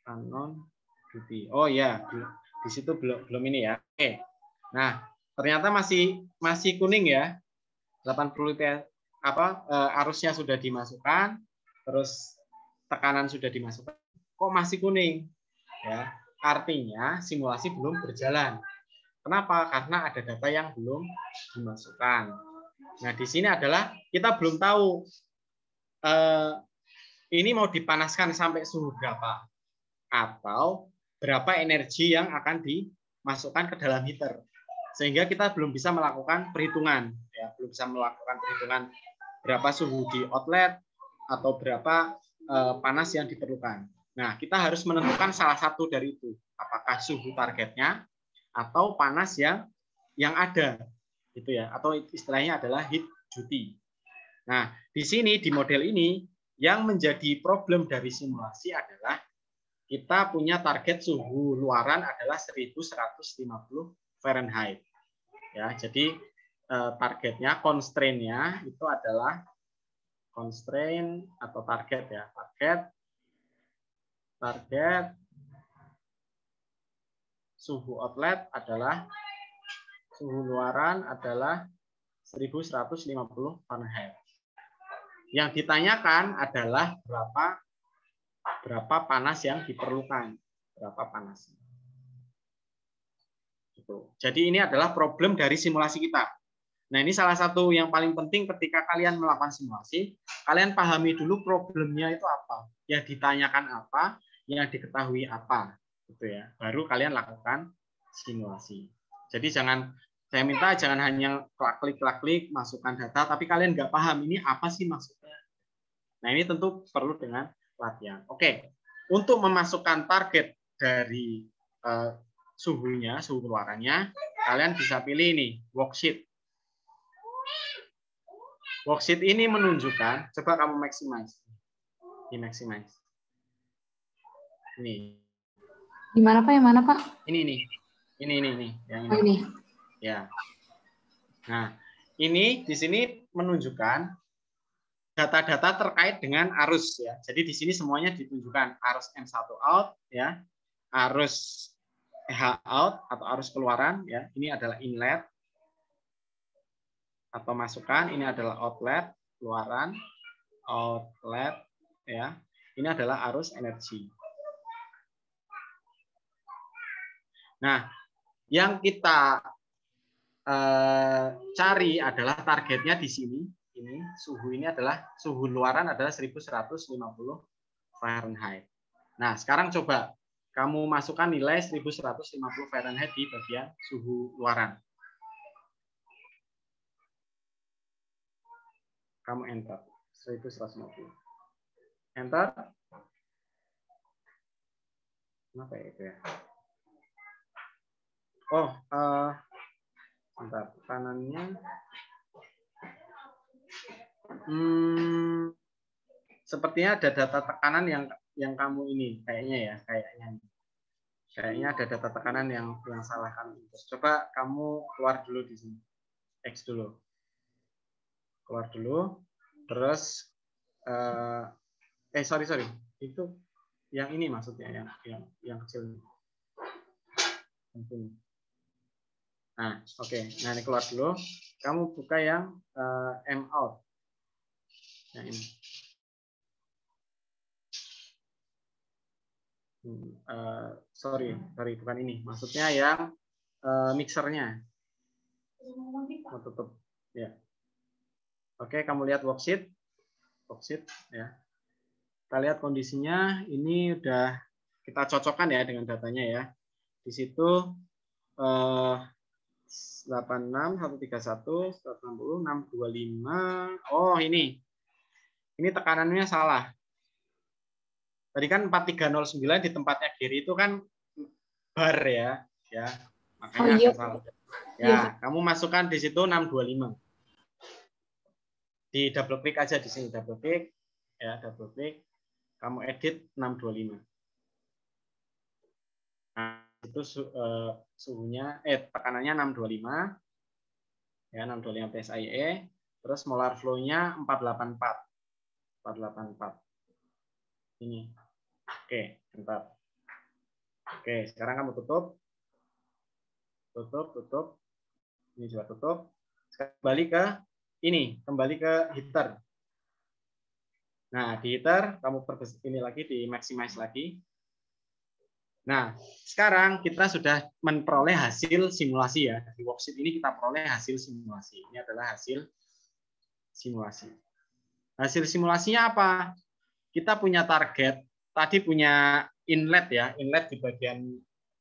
Unknown duty. Oh ya, di situ belum ini ya. Oke. Nah, ternyata masih kuning ya. 80 arusnya sudah dimasukkan, terus tekanan sudah dimasukkan. Kok masih kuning? Ya, artinya simulasi belum berjalan. Kenapa? Karena ada data yang belum dimasukkan. Nah, di sini adalah kita belum tahu ini mau dipanaskan sampai suhu berapa atau berapa energi yang akan dimasukkan ke dalam heater. Sehingga kita belum bisa melakukan perhitungan, ya, belum bisa melakukan perhitungan berapa suhu di outlet atau berapa panas yang diperlukan. Nah, kita harus menentukan salah satu dari itu, apakah suhu targetnya atau panas yang ada, gitu ya, atau istilahnya adalah heat duty. Nah, di sini di model ini yang menjadi problem dari simulasi adalah kita punya target suhu luaran adalah 1150 Fahrenheit. Ya, jadi targetnya, constraint-nya itu adalah constraint atau target ya, target suhu outlet adalah suhu luaran adalah 1150 Fahrenheit. Yang ditanyakan adalah berapa panas yang diperlukan, berapa panas. Jadi ini adalah problem dari simulasi kita. Nah, ini salah satu yang paling penting ketika kalian melakukan simulasi, kalian pahami dulu problemnya itu apa, yang ditanyakan apa, yang diketahui apa, gitu ya. Baru kalian lakukan simulasi. Jadi saya minta jangan hanya klik, masukkan data, tapi kalian nggak paham ini apa sih maksudnya. Nah, ini tentu perlu dengan latihan. Oke, untuk memasukkan target dari suhunya, suhu keluarannya, kalian bisa pilih ini, worksheet. Worksheet ini menunjukkan, coba kamu maximize. Di maximize. Ini. Di mana Pak? Yang mana Pak? Ini. Yang ini. Oh, ini. Ya. Nah, ini di sini menunjukkan data-data terkait dengan arus ya. Jadi di sini semuanya ditunjukkan arus M1 out ya, arus EH out atau arus keluaran ya. Ini adalah inlet atau masukan, ini adalah outlet, keluaran, outlet ya. Ini adalah arus energi. Nah, yang kita cari adalah targetnya di sini. Ini suhu ini adalah suhu luaran adalah 1150 Fahrenheit. Nah, sekarang coba kamu masukkan nilai 1150 Fahrenheit di bagian suhu luaran. Kamu enter 1150. Enter. Kenapa ya itu ya? Oh, sebentar, kanannya. Sepertinya ada data tekanan yang kamu ini kayaknya ya, kayaknya ada data tekanan yang salah kamu. Coba kamu keluar dulu di sini, X dulu, keluar dulu, terus sorry itu yang ini maksudnya yang kecil ini. Nah, oke. Nah, ini keluar dulu. Kamu buka yang M out. Yang ini. Sorry, bukan ini. Maksudnya yang mixernya. Mau tutup. Ya. Oke, kamu lihat worksheet ya. Kita lihat kondisinya. Ini udah kita cocokkan ya dengan datanya ya. Di situ 86, 131, 160, 625. Oh, ini tekanannya salah. Tadi kan 4309 di tempatnya kiri itu kan bar ya. Makanya iya. salah. Ya, Iya. kamu masukkan di situ 625. Di double klik aja di sini, double klik. Kamu edit 625. Nah, itu suhunya tekanannya 625 ya, 625 PSIE, terus molar flow-nya 484 ini. Oke, bentar. Oke, sekarang kamu tutup ini juga tutup. Sekarang kembali ke heater. Nah, di heater kamu perbesar ini lagi, di maximize lagi. Nah, sekarang kita sudah memperoleh hasil simulasi ya. Di worksheet ini kita peroleh hasil simulasi. Ini adalah hasil simulasi. Hasil simulasinya apa? Kita punya target. Tadi punya inlet ya. Inlet di bagian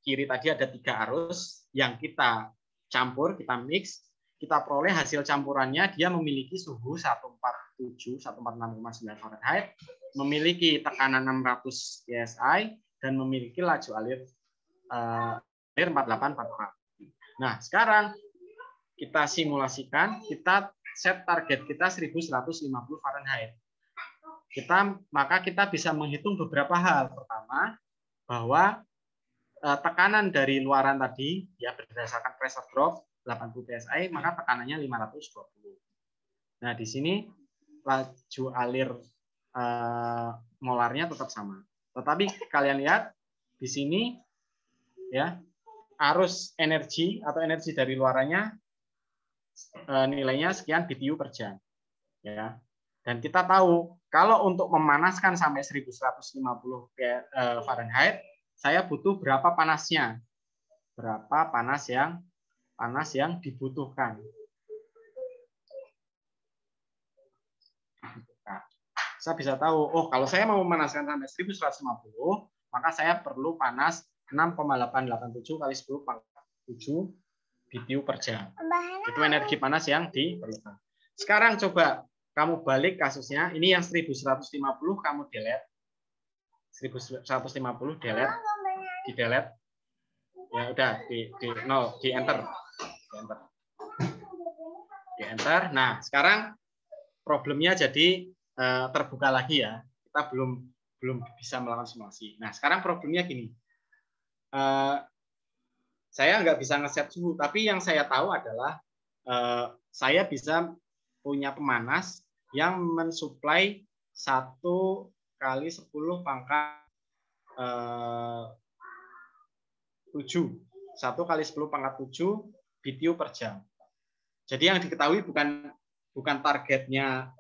kiri tadi ada 3 arus yang kita campur, kita mix. Kita peroleh hasil campurannya. Dia memiliki suhu 147, 146,9 Fahrenheit. Memiliki tekanan 600 PSI. Dan memiliki laju alir 4844. Nah, sekarang kita simulasikan, kita set target kita 1150 Fahrenheit. Maka kita bisa menghitung beberapa hal. Pertama, bahwa tekanan dari luaran tadi ya berdasarkan pressure drop 80 PSI, maka tekanannya 520. Nah, di sini laju alir molarnya tetap sama. Tetapi kalian lihat di sini ya, arus energi atau energi dari luarannya nilainya sekian BTU per jam. Ya. Dan kita tahu kalau untuk memanaskan sampai 1150 Fahrenheit, saya butuh berapa panasnya? Berapa panas yang dibutuhkan? Nah, saya bisa tahu, oh kalau saya mau memanaskan sampai 1150, maka saya perlu panas 6,887 kali 10 pangkat 7 BTU per jam. Itu energi panas yang diperlukan. Sekarang coba kamu balik kasusnya, ini yang 1150 kamu delete. 1150 delete, di delete. Ya udah di enter. Di enter. Nah, sekarang problemnya jadi terbuka lagi ya. Kita belum bisa melakukan simulasi. Nah, sekarang problemnya gini. Saya nggak bisa ngeset suhu, tapi yang saya tahu adalah saya bisa punya pemanas yang mensuplai 1 kali 10 pangkat 7. 1 kali 10 pangkat 7 BTU per jam. Jadi yang diketahui bukan targetnya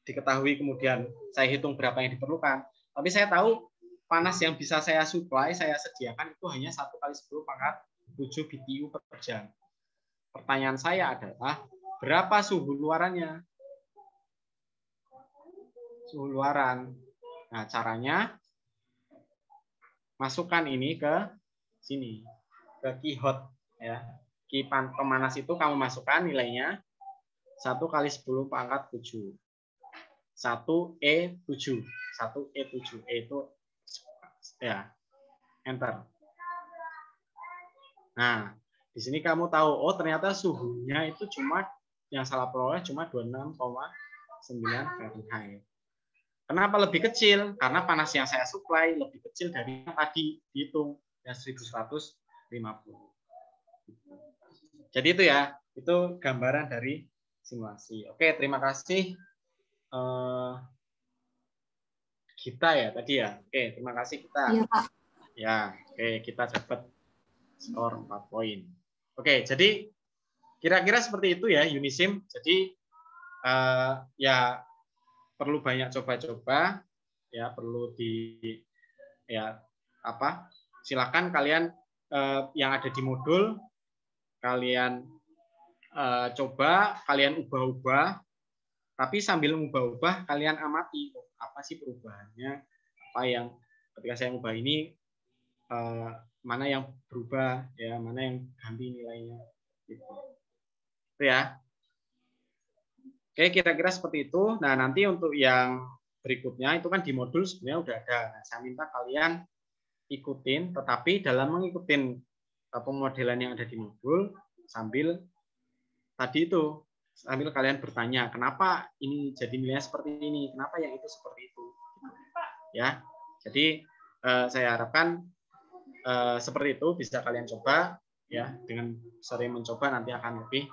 diketahui kemudian saya hitung berapa yang diperlukan, tapi saya tahu panas yang bisa saya supply, saya sediakan itu hanya 1 kali 10 pangkat 7 BTU per jam. Pertanyaan saya adalah berapa suhu luarannya? Suhu luaran. Nah, caranya masukkan ini ke sini, ke key hot ya. Key pemanas itu kamu masukkan nilainya 1 kali 10 pangkat 7. 1E7. 1E7. E itu ya. Enter. Nah, di sini kamu tahu, oh ternyata suhunya itu cuma yang salah peroleh cuma 26,9 Fahrenheit. Kenapa lebih kecil? Karena panas yang saya supply lebih kecil dari yang tadi dihitung, yang 1150. Jadi itu ya, itu gambaran dari simulasi. Oke, terima kasih. Kita ya tadi ya. Oke, terima kasih kita. Iya, Pak. Ya, oke, kita dapat skor 4 poin. Oke, jadi kira-kira seperti itu ya Unisim. Jadi ya perlu banyak coba-coba, ya perlu silakan kalian yang ada di modul kalian coba, kalian ubah-ubah, tapi sambil ubah-ubah kalian amati apa sih perubahannya, apa yang ketika saya ubah ini mana yang berubah, ya mana yang ganti nilainya, gitu. Itu ya. Oke, kira-kira seperti itu. Nah, nanti untuk yang berikutnya itu kan di modul sebenarnya udah ada. Nah, saya minta kalian ikutin, tetapi dalam mengikuti pemodelan yang ada di modul sambil tadi itu sambil kalian bertanya, kenapa ini jadi nilainya seperti ini, kenapa yang itu seperti itu, ya. Jadi saya harapkan seperti itu bisa kalian coba, ya. Dengan sering mencoba nanti akan lebih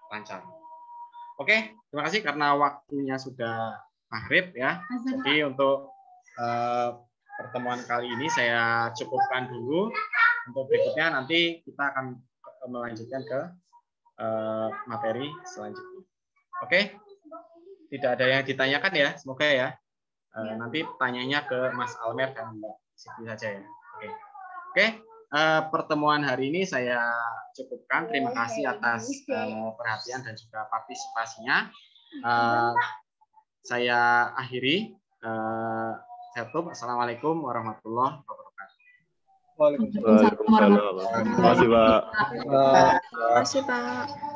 lancar. Oke, terima kasih karena waktunya sudah maghrib ya. Jadi untuk pertemuan kali ini saya cukupkan dulu. Untuk berikutnya nanti kita akan melanjutkan ke materi selanjutnya. Oke, tidak ada yang ditanyakan ya, semoga ya. Nanti tanyanya ke Mas Almer dan Mbak Siti saja ya. Oke. Pertemuan hari ini saya cukupkan. Terima kasih atas perhatian dan juga partisipasinya. Saya akhiri. Saya tutup. Assalamualaikum warahmatullahi wabarakatuh. Waalaikumsalam warahmatullahi wabarakatuh. Terima kasih, Pak. Terima kasih, Pak.